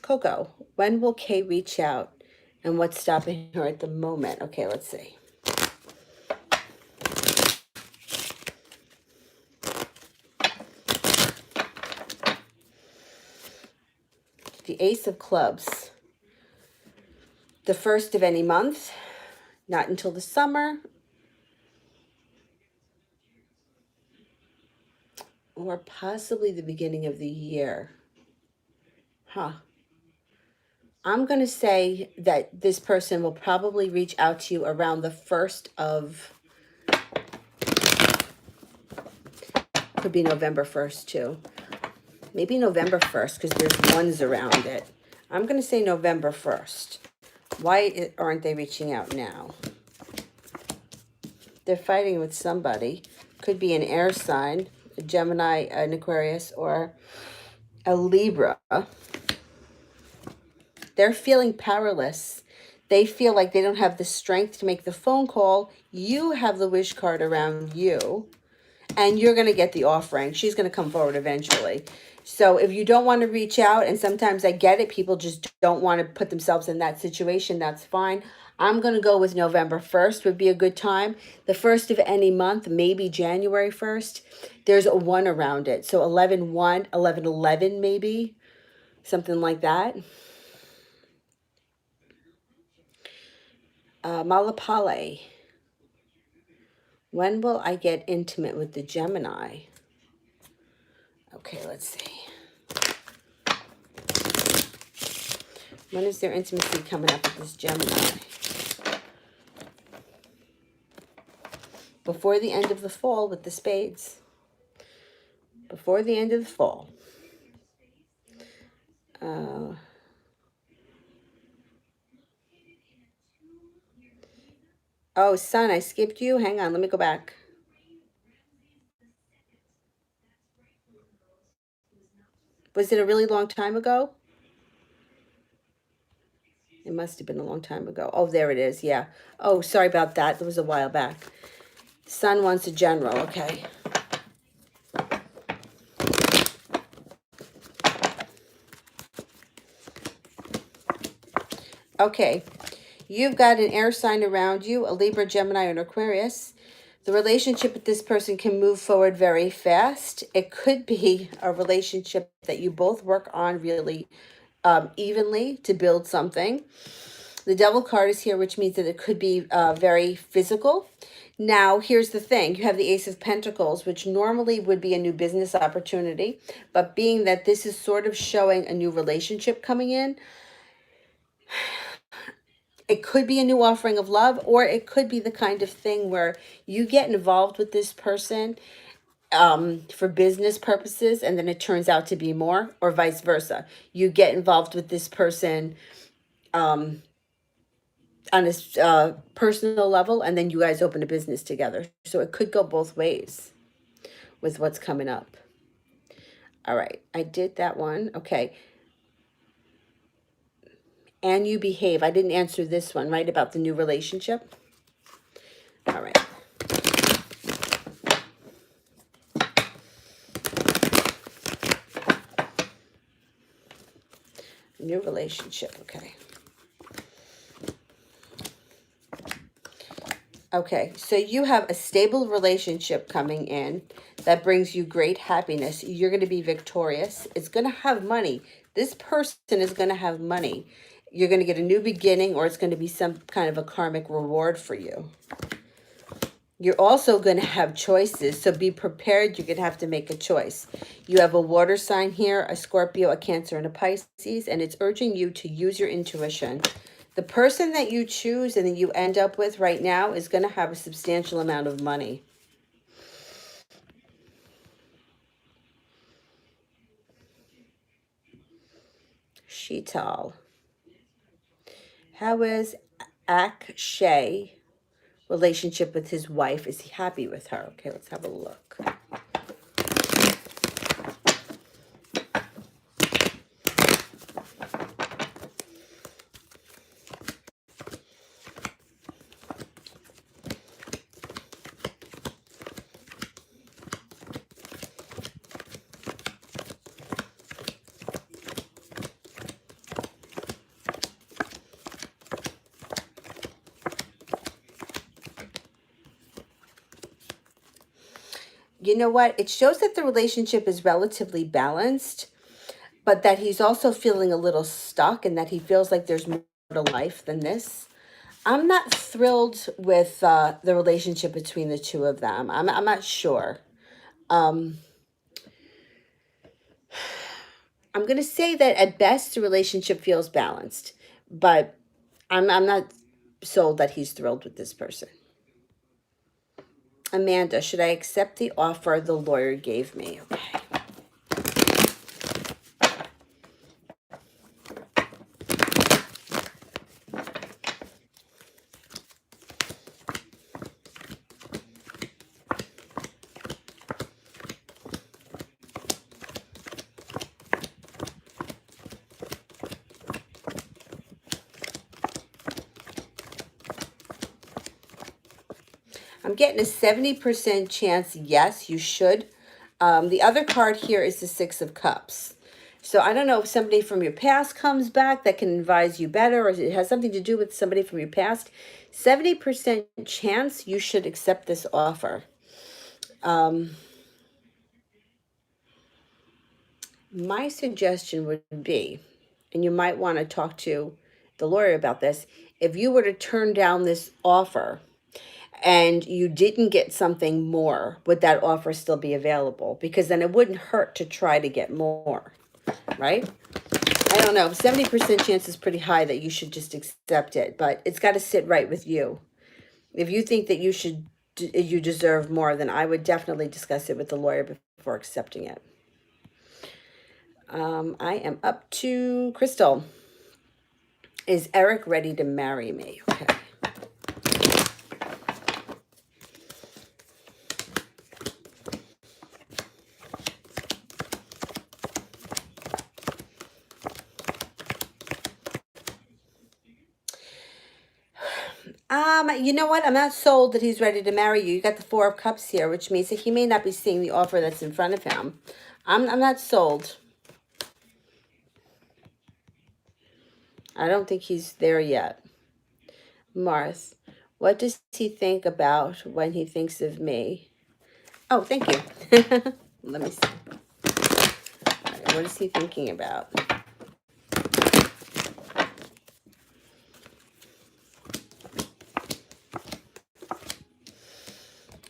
Coco, when will Kay reach out? And what's stopping her at the moment? Okay, let's see. The Ace of Clubs. The first of any month, not until the summer, or possibly the beginning of the year. Huh. I'm going to say that this person will probably reach out to you around the 1st of, could be November 1st too. Maybe November 1st because there's ones around it. I'm going to say November 1st. Why aren't they reaching out now? They're fighting with somebody. Could be an air sign, a Gemini, an Aquarius, or a Libra. They're feeling powerless. They feel like they don't have the strength to make the phone call. You have the wish card around you, and you're going to get the offering. She's going to come forward eventually. So if you don't want to reach out, and sometimes I get it, people just don't want to put themselves in that situation, that's fine. I'm going to go with November 1st would be a good time. The 1st of any month, maybe January 1st. There's a 1 around it. So 11-1, 11-11 maybe, something like that. Malapale. When will I get intimate with the Gemini? Okay, let's see. When is there intimacy coming up with this Gemini? Before the end of the fall with the spades. Before the end of the fall. Oh, Sun, I skipped you. Hang on, let me go back. Was it a really long time ago? It must have been a long time ago. Oh, there it is. Yeah. Oh, sorry about that. That was a while back. Sun wants a general. Okay. Okay. You've got an air sign around you, a Libra, Gemini, or an Aquarius. The relationship with this person can move forward very fast. It could be a relationship that you both work on really evenly to build something. The Devil card is here, which means that it could be very physical. Now, here's the thing. You have the Ace of Pentacles, which normally would be a new business opportunity. But being that this is sort of showing a new relationship coming in, it could be a new offering of love, or it could be the kind of thing where you get involved with this person for business purposes, and then it turns out to be more, or vice versa. You get involved with this person on a personal level, and then you guys open a business together. So it could go both ways with what's coming up. All right, I did that one. Okay. And you behave. I didn't answer this one, right, about the new relationship. All right. New relationship, okay. Okay, so you have a stable relationship coming in that brings you great happiness. You're going to be victorious. It's going to have money. This person is going to have money. You're going to get a new beginning, or it's going to be some kind of a karmic reward for you. You're also going to have choices, so be prepared. You're going to have to make a choice. You have a water sign here, a Scorpio, a Cancer, and a Pisces, and it's urging you to use your intuition. The person that you choose and that you end up with right now is going to have a substantial amount of money. Sheetal. How is Akshay relationship with his wife? Is he happy with her? Okay, let's have a look. You know what? It shows that the relationship is relatively balanced, but that he's also feeling a little stuck and that he feels like there's more to life than this. I'm not thrilled with the relationship between the two of them. I'm not sure. Um, I'm going to say that at best the relationship feels balanced, but I'm not sold that he's thrilled with this person. Amanda, should I accept the offer the lawyer gave me? Okay. I'm getting a 70% chance, yes, you should. The other card here is the Six of Cups. So I don't know if somebody from your past comes back that can advise you better, or it has something to do with somebody from your past. 70% chance you should accept this offer. My suggestion would be, and you might want to talk to the lawyer about this, if you were to turn down this offer and you didn't get something more, would that offer still be available? Because then it wouldn't hurt to try to get more, right? I don't know. 70% chance is pretty high that you should just accept it, but it's got to sit right with you. If you think that you deserve more, then I would definitely discuss it with the lawyer before accepting it. I am up to Crystal. Is Eric ready to marry me? Okay. You know what? I'm not sold that he's ready to marry you. You got the Four of Cups here, which means that he may not be seeing the offer that's in front of him. I'm not sold. I don't think he's there yet. Marth, what does he think about when he thinks of me? Oh, thank you. Let me see. All right, what is he thinking about?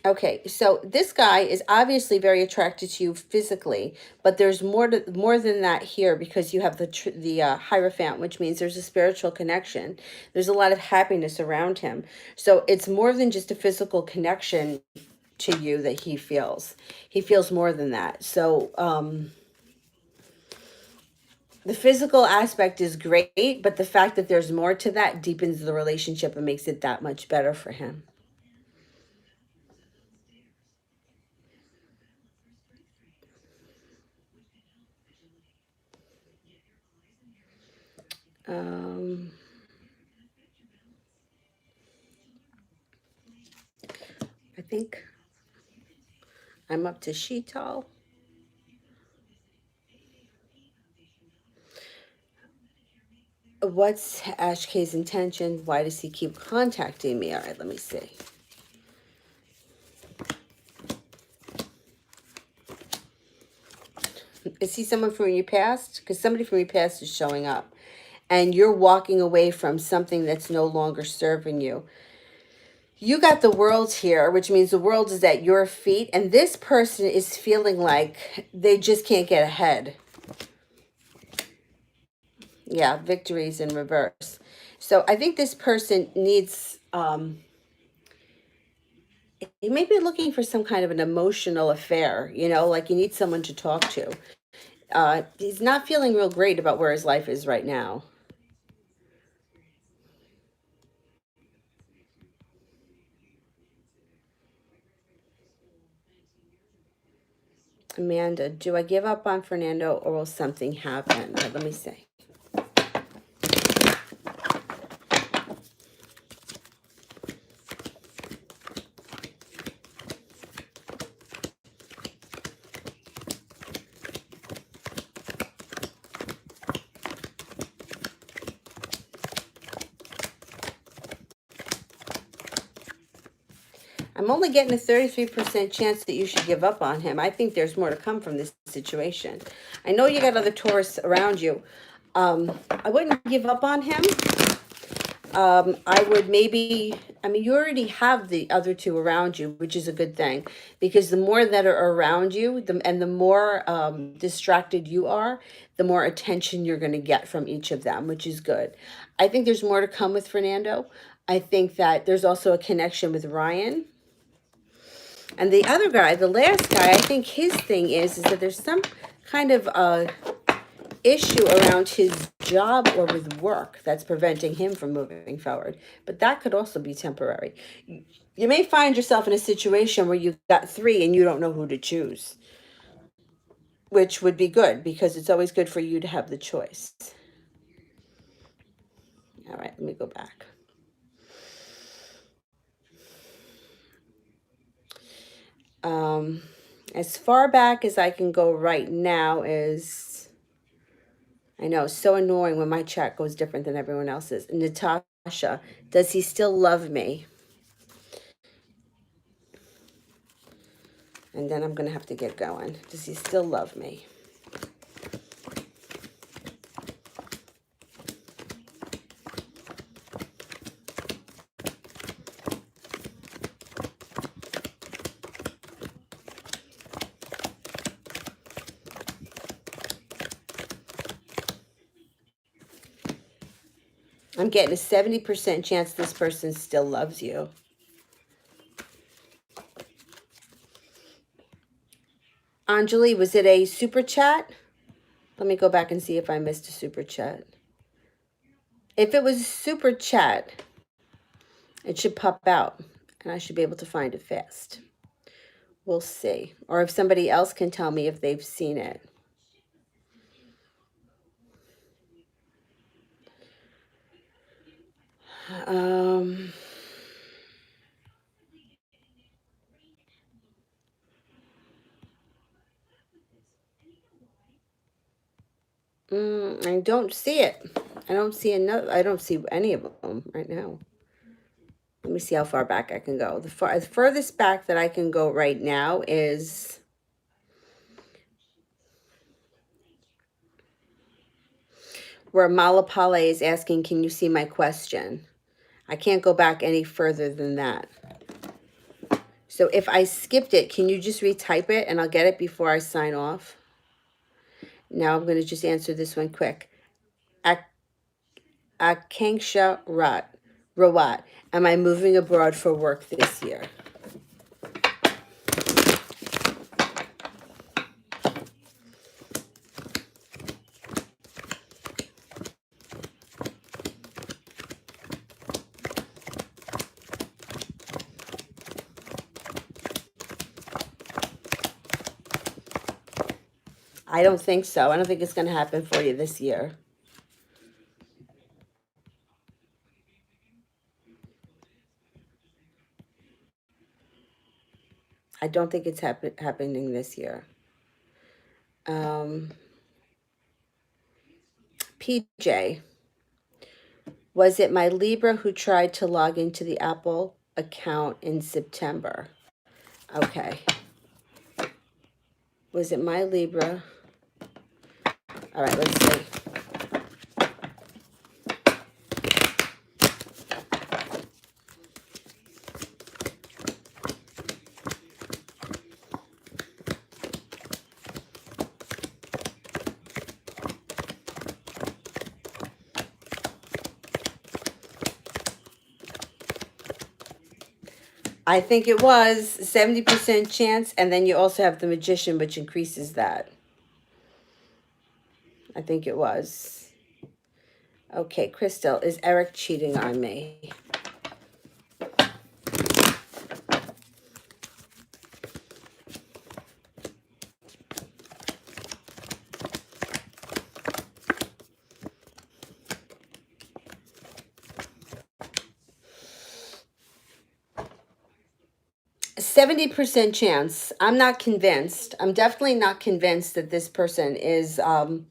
Okay, so this guy is obviously very attracted to you physically, but there's more than that here because you have the Hierophant, which means there's a spiritual connection. There's a lot of happiness around him. So it's more than just a physical connection to you that he feels. He feels more than that. So the physical aspect is great, but the fact that there's more to that deepens the relationship and makes it that much better for him. Um, I think I'm up to Sheetal. What's Ashk's intention? Why does he keep contacting me? All right, let me see. Is he someone from your past? Because somebody from your past is showing up. And you're walking away from something that's no longer serving you. You got the world here, which means the world is at your feet. And this person is feeling like they just can't get ahead. Yeah, victories in reverse. So I think this person needs, he may be looking for some kind of an emotional affair, you know, like you need someone to talk to. He's not feeling real great about where his life is right now. Amanda, do I give up on Fernando or will something happen? Let me see. I'm only getting a 33% chance that you should give up on him. I think there's more to come from this situation. I know you got other Taurus around you. I wouldn't give up on him. I would maybe, I mean, you already have the other two around you, which is a good thing, because the more that are around you, and the more distracted you are, the more attention you're going to get from each of them, which is good. I think there's more to come with Fernando. I think that there's also a connection with Ryan. And the other guy, the last guy, I think his thing is that there's some kind of issue around his job or with work that's preventing him from moving forward. But that could also be temporary. You may find yourself in a situation where you've got three and you don't know who to choose, which would be good because it's always good for you to have the choice. All right, let me go back. As far back as I can go right now is, I know, so annoying when my chat goes different than everyone else's. Natasha, does he still love me? And then I'm going to have to get going. Does he still love me? I'm getting a 70% chance this person still loves you. Anjali, was it a super chat? Let me go back and see if I missed a super chat. If it was a super chat, it should pop out and I should be able to find it fast. We'll see. Or if somebody else can tell me if they've seen it. I don't see it. I don't see any of them right now. Let me see how far back I can go. The furthest back that I can go right now is where Malapale is asking, can you see my question? I can't go back any further than that. So if I skipped it, can you just retype it and I'll get it before I sign off? Now I'm going to just answer this one quick. Akanksha Rawat, am I moving abroad for work this year? I don't think so. I don't think it's going to happen for you this year. I don't think it's happening this year. PJ, was it my Libra who tried to log into the Apple account in September? Okay. Was it my Libra All right, let's see. I think it was 70% chance, and then you also have the Magician, which increases that. I think it was. Okay, Crystal, is Eric cheating on me? %70 chance. I'm not convinced. I'm definitely not convinced that this person is on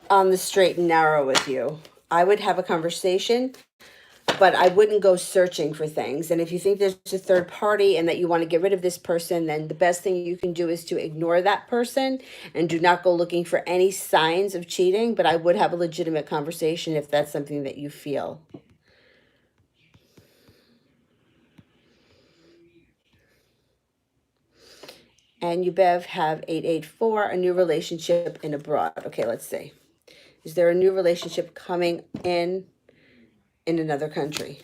the straight and narrow with you. I would have a conversation, but I wouldn't go searching for things. And if you think there's a third party and that you want to get rid of this person, then the best thing you can do is to ignore that person and do not go looking for any signs of cheating. But I would have a legitimate conversation if that's something that you feel. And you, Bev, have 884, a new relationship in abroad. Okay, let's see. Is there a new relationship coming in another country?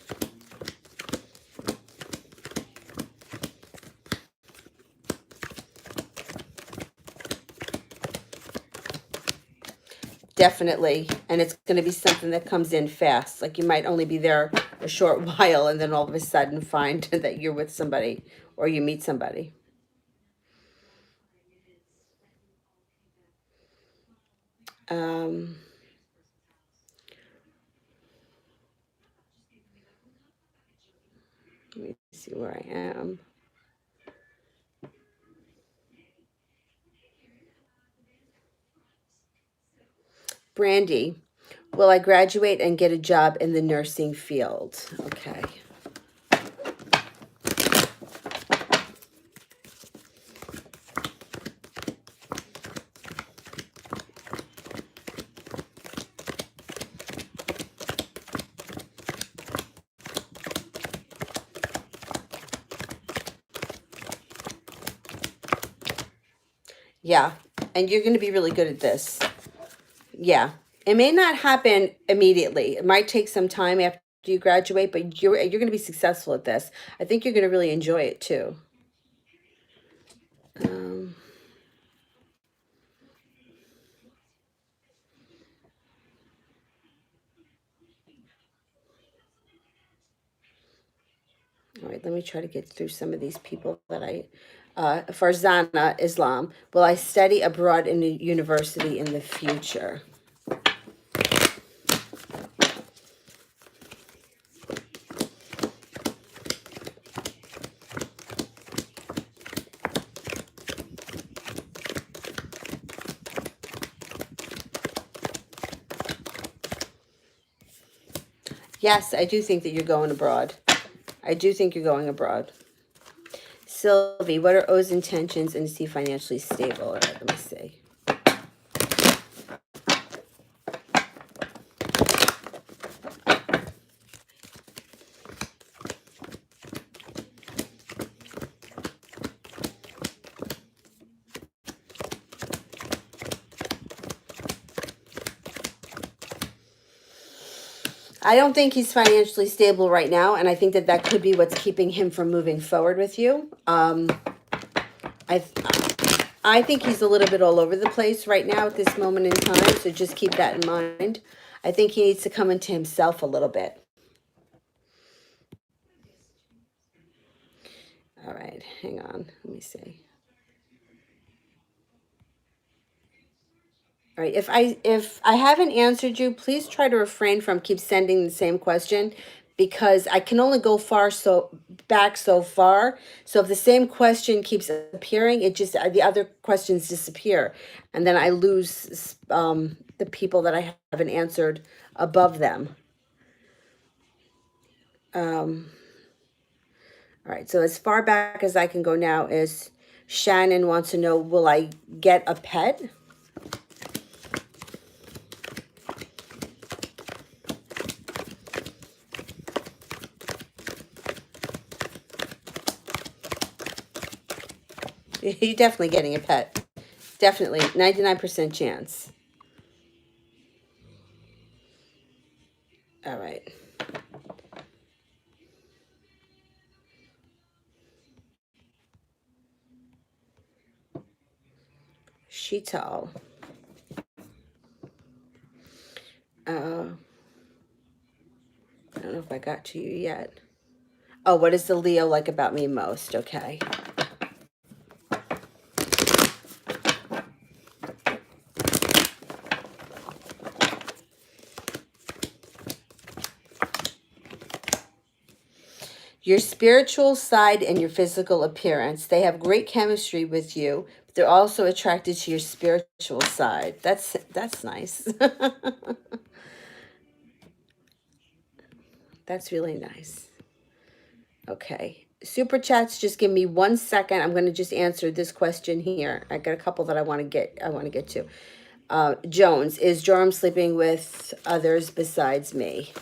Definitely. And it's going to be something that comes in fast. Like you might only be there a short while and then all of a sudden find that you're with somebody or you meet somebody. Let me see where I am. Brandy, will I graduate and get a job in the nursing field? Okay. Yeah, and you're going to be really good at this. Yeah, it may not happen immediately. It might take some time after you graduate, but you're going to be successful at this. I think you're going to really enjoy it too. All right, let me try to get through some of these people that Farzana Islam, will I study abroad in a university in the future? Yes, I do think that you're going abroad. I do think you're going abroad. Sylvie, what are O's intentions and is he financially stable? All right, let me see. I don't think he's financially stable right now, and I think that that could be what's keeping him from moving forward with you. I think he's a little bit all over the place right now at this moment in time, so just keep that in mind. I think he needs to come into himself a little bit. All right, hang on. Let me see. All right, if I haven't answered you, please try to refrain from keep sending the same question because I can only go back so far. So if the same question keeps appearing, it just the other questions disappear, and then I lose the people that I haven't answered above them. All right, so as far back as I can go now is Shannon wants to know, will I get a pet? You're definitely getting a pet. Definitely. 99% chance. All right. Sheetal. I don't know if I got to you yet. Oh, what is the Leo like about me most? Okay. Your spiritual side and your physical appearance. They have great chemistry with you, but they're also attracted to your spiritual side. That's nice. That's really nice. Okay. Super chats, just give me 1 second. I'm going to just answer this question here. I got a couple that I want to get to. Jones, is Joram sleeping with others besides me?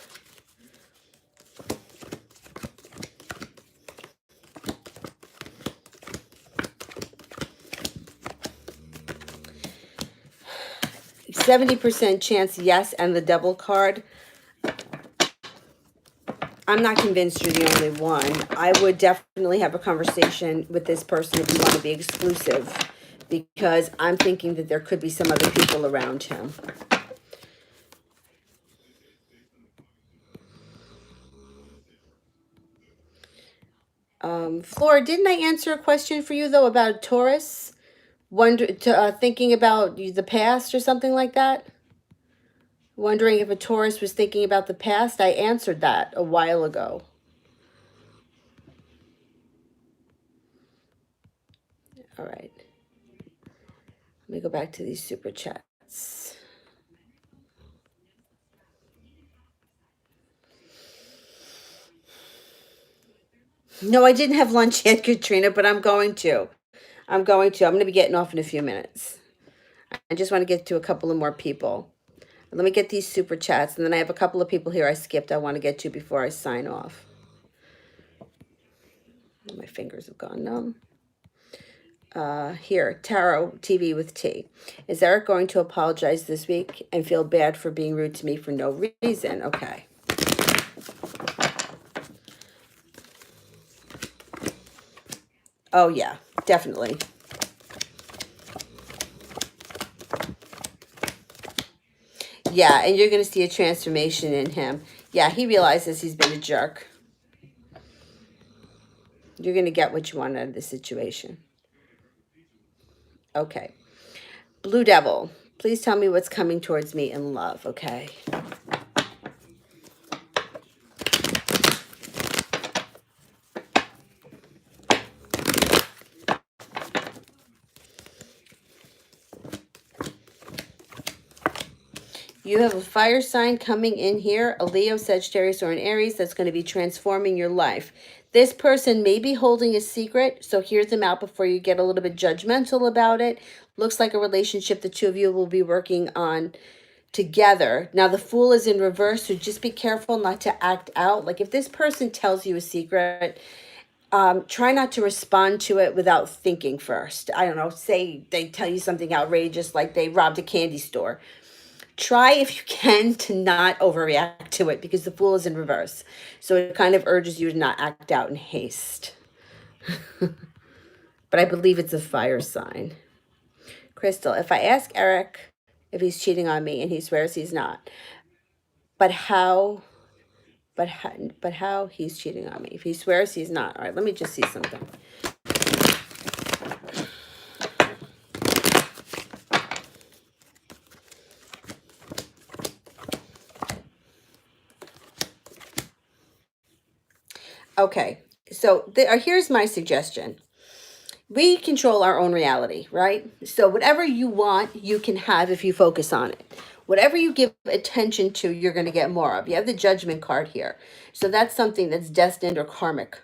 %70 chance yes, and the devil card. I'm not convinced you're the only one. I would definitely have a conversation with this person if you want to be exclusive, because I'm thinking that there could be some other people around him. Flora, didn't I answer a question for you though about Taurus? Thinking about the past or something like that? Wondering if a Taurus was thinking about the past? I answered that a while ago. All right. Let me go back to these super chats. No, I didn't have lunch yet, Katrina, but I'm going to. I'm going to be getting off in a few minutes. I just want to get to a couple of more people. Let me get these super chats, and then I have a couple of people here I skipped I want to get to before I sign off. My fingers have gone numb. Here, Tarot TV with T. Is Eric going to apologize this week and feel bad for being rude to me for no reason? Okay. Oh, yeah, definitely. Yeah, and you're going to see a transformation in him. Yeah, he realizes he's been a jerk. You're going to get what you want out of the situation. Okay. Blue Devil, please tell me what's coming towards me in love, okay? You have a fire sign coming in here, a Leo, Sagittarius, or an Aries that's going to be transforming your life. This person may be holding a secret, so hear them out before you get a little bit judgmental about it. Looks like a relationship the two of you will be working on together. Now, the Fool is in reverse, so just be careful not to act out. Like if this person tells you a secret, try not to respond to it without thinking first. I don't know, say they tell you something outrageous like they robbed a candy store. Try, if you can, to not overreact to it because the Fool is in reverse. So it kind of urges you to not act out in haste. But I believe it's a fire sign. Crystal, if I ask Eric if he's cheating on me and he swears he's not, but how, but how he's cheating on me? If he swears he's not. All right, let me just see something. Okay, so here's my suggestion. We control our own reality, right? So whatever you want, you can have if you focus on it. Whatever you give attention to, you're going to get more of. You have the Judgment card here. So that's something that's destined or karmic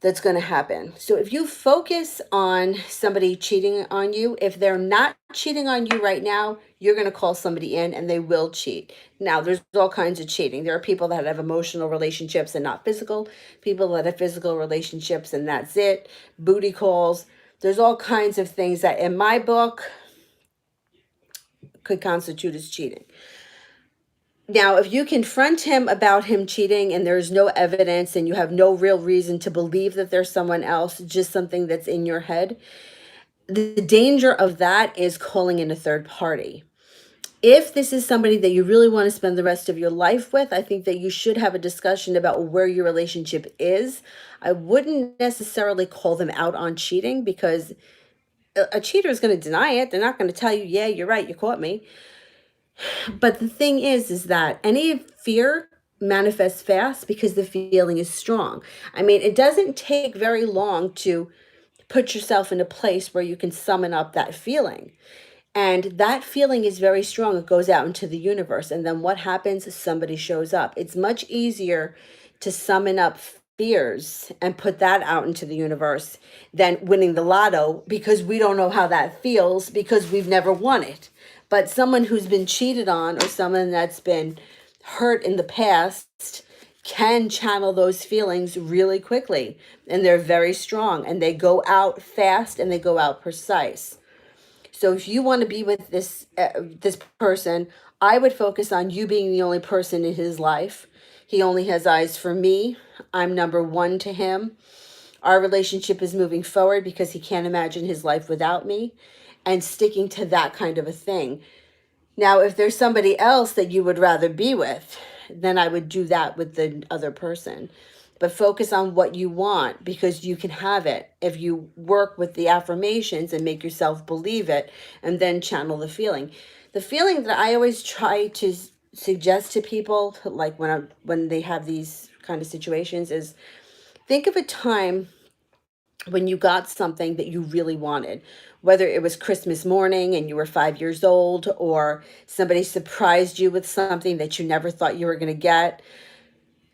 that's going to happen. So if you focus on somebody cheating on you, if they're not cheating on you right now, you're going to call somebody in and they will cheat. Now, there's all kinds of cheating. There are people that have emotional relationships and not physical, people that have physical relationships and that's it, booty calls. There's all kinds of things that in my book could constitute as cheating. Now, if you confront him about him cheating and there's no evidence and you have no real reason to believe that there's someone else, just something that's in your head, the danger of that is calling in a third party. If this is somebody that you really want to spend the rest of your life with, I think that you should have a discussion about where your relationship is. I wouldn't necessarily call them out on cheating, because a cheater is going to deny it. They're not going to tell you, yeah, you're right, you caught me. But the thing is that any fear manifests fast because the feeling is strong. I mean, it doesn't take very long to put yourself in a place where you can summon up that feeling. And that feeling is very strong. It goes out into the universe. And then what happens? Somebody shows up. It's much easier to summon up fears and put that out into the universe than winning the lotto, because we don't know how that feels because we've never won it. But someone who's been cheated on or someone that's been hurt in the past can channel those feelings really quickly, and they're very strong, and they go out fast and they go out precise. So if you want to be with this person, I would focus on you being the only person in his life. He only has eyes for me. I'm number one to him. Our relationship is moving forward because he can't imagine his life without me, and sticking to that kind of a thing. Now, if there's somebody else that you would rather be with, then I would do that with the other person. But focus on what you want, because you can have it if you work with the affirmations and make yourself believe it, and then channel the feeling. The feeling that I always try to suggest to people, like when they have these kind of situations, is think of a time when you got something that you really wanted, whether it was Christmas morning and you were 5 years old, or somebody surprised you with something that you never thought you were going to get.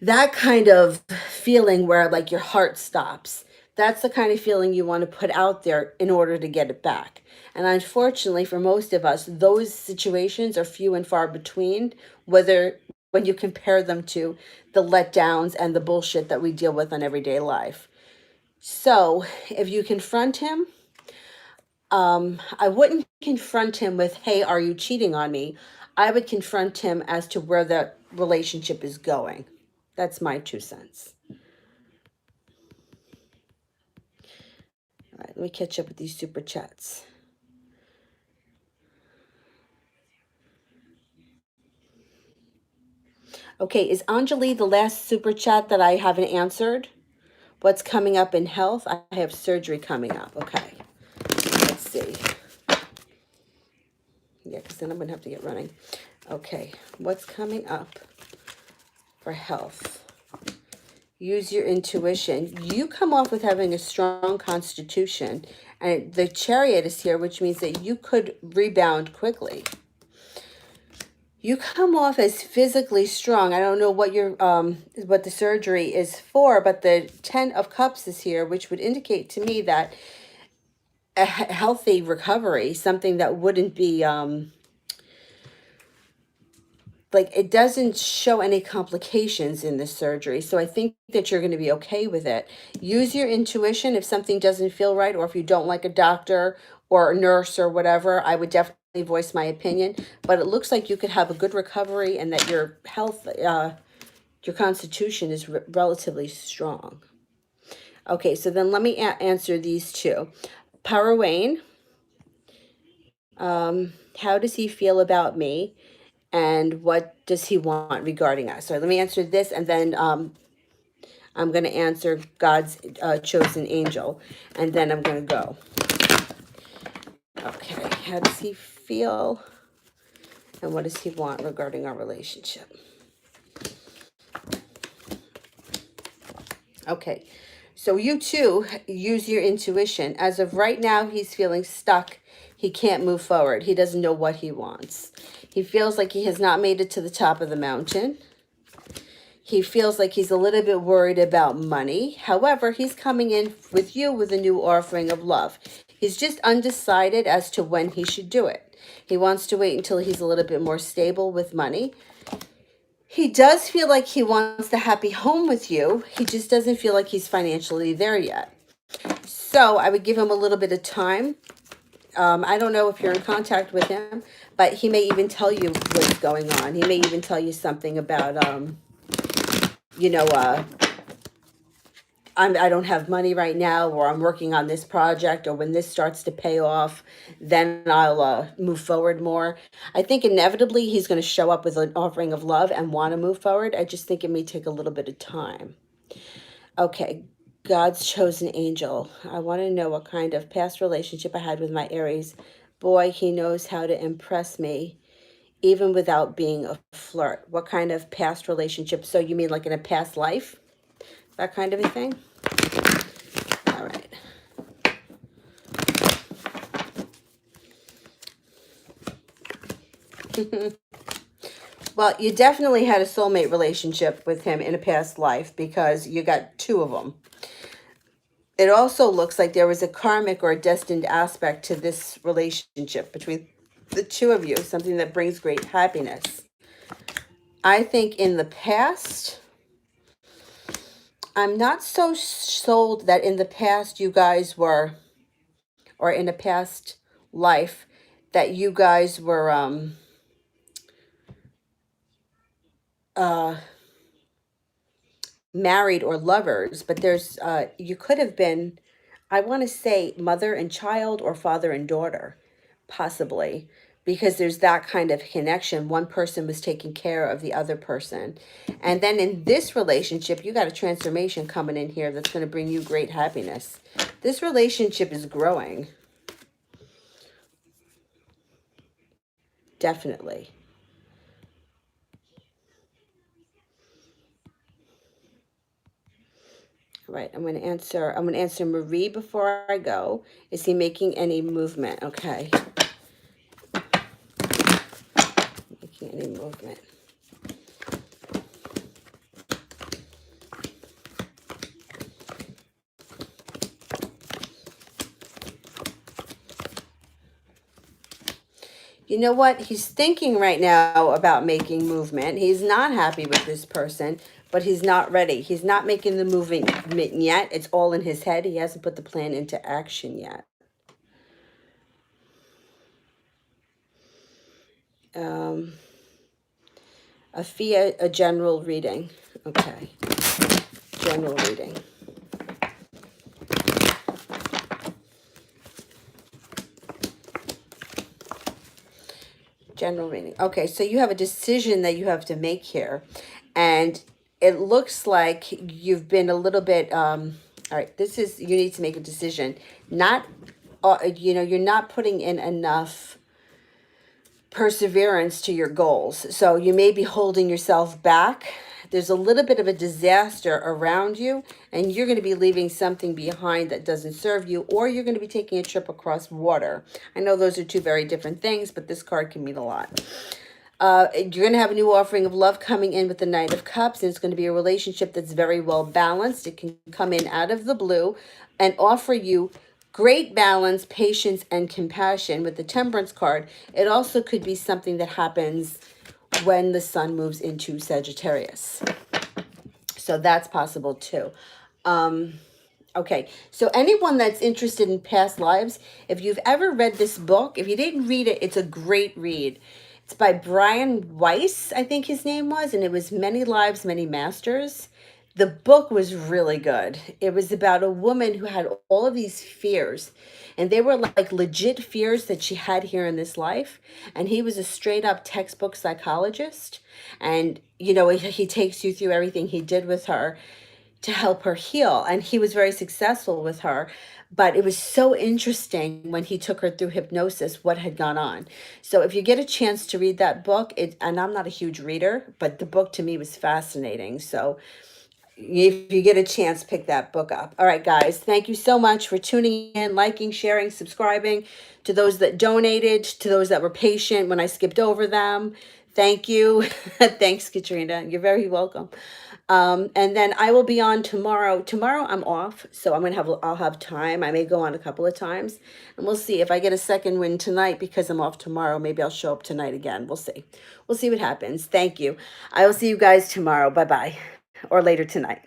That kind of feeling where like your heart stops. That's the kind of feeling you want to put out there in order to get it back. And unfortunately, for most of us, those situations are few and far between, whether when you compare them to the letdowns and the bullshit that we deal with on everyday life. So if you confront him, I wouldn't confront him with, hey, are you cheating on me? I would confront him as to where the relationship is going. That's my 2 cents. All right, let me catch up with these super chats. Okay, is Anjali the last super chat that I haven't answered? What's coming up in health? I have surgery coming up. Okay, let's see. Yeah, because then I'm going to have to get running. Okay, what's coming up for health? Use your intuition. You come off with having a strong constitution, and the Chariot is here, which means that you could rebound quickly. You come off as physically strong. I don't know what your what the surgery is for, but the 10 of Cups is here, which would indicate to me that a healthy recovery, something that wouldn't be like, it doesn't show any complications in this surgery. So I think that you're going to be okay with it. Use your intuition. If something doesn't feel right, or if you don't like a doctor or a nurse or whatever, I would definitely voice my opinion. But it looks like you could have a good recovery, and that your health, your constitution is relatively strong. Okay, so then let me answer these two. Parawane, how does he feel about me? And what does he want regarding us? So let me answer this, and then I'm going to answer God's chosen angel, and then I'm going to go. Okay, how does he feel? And what does he want regarding our relationship? Okay, so you too use your intuition. As of right now, he's feeling stuck. He can't move forward. He doesn't know what he wants. He feels like he has not made it to the top of the mountain. He feels like he's a little bit worried about money. However, he's coming in with you with a new offering of love. He's just undecided as to when he should do it. He wants to wait until he's a little bit more stable with money. He does feel like he wants the happy home with you. He just doesn't feel like he's financially there yet. So I would give him a little bit of time. I don't know if you're in contact with him, but he may even tell you what's going on. He may even tell you something about, you know, I don't have money right now, or I'm working on this project, or when this starts to pay off, then I'll move forward more. I think inevitably he's going to show up with an offering of love and want to move forward. I just think it may take a little bit of time. Okay, God's chosen angel. I want to know what kind of past relationship I had with my Aries. Boy, he knows how to impress me, even without being a flirt. What kind of past relationship? So you mean like in a past life? That kind of a thing? All right. Well, you definitely had a soulmate relationship with him in a past life because you got two of them. It also looks like there was a karmic or a destined aspect to this relationship between the two of you, something that brings great happiness. I think in the past, I'm not so sold that in the past you guys were, or in a past life, that you guys were uh, married or lovers, but there's, you could have been, I want to say mother and child or father and daughter, possibly, because there's that kind of connection. One person was taking care of the other person. And then in this relationship, you got a transformation coming in here that's going to bring you great happiness. This relationship is growing. Definitely. All right, I'm going to answer Marie before I go. Is he making any movement? Okay. Making any movement. You know what? He's thinking right now about making movement. He's not happy with this person, but he's not ready. He's not making the movement yet. It's all in his head. He hasn't put the plan into action yet. A general reading. Okay. General reading. General reading. Okay, so you have a decision that you have to make here. And it looks like you've been a little bit, all right, you need to make a decision. Not, you're not putting in enough perseverance to your goals. So you may be holding yourself back. There's a little bit of a disaster around you, and you're going to be leaving something behind that doesn't serve you, or you're going to be taking a trip across water. I know those are two very different things, but this card can mean a lot. You're going to have a new offering of love coming in with the Knight of Cups, and it's going to be a relationship that's very well balanced. It can come in out of the blue and offer you great balance, patience, and compassion with the Temperance card. It also could be something that happens when the sun moves into Sagittarius. So that's possible too. Okay, so anyone that's interested in past lives, if you've ever read this book, if you didn't read it, it's a great read. It's by Brian Weiss, I think his name was, and it was Many Lives, Many Masters. The book was really good. It was about a woman who had all of these fears, and they were like legit fears that she had here in this life. And he was a straight up textbook psychologist. And, he takes you through everything he did with her to help her heal. And he was very successful with her. But it was so interesting when he took her through hypnosis, what had gone on. So if you get a chance to read that book, and I'm not a huge reader, but the book to me was fascinating. So if you get a chance, pick that book up. All right, guys, thank you so much for tuning in, liking, sharing, subscribing. To those that donated, to those that were patient when I skipped over them, thank you. Thanks, Katrina. You're very welcome. And then I will be on tomorrow. Tomorrow I'm off, so I'll have time. I may go on a couple of times, and we'll see if I get a second win tonight because I'm off tomorrow. Maybe I'll show up tonight again. We'll see. We'll see what happens. Thank you. I will see you guys tomorrow. Bye-bye. Or later tonight.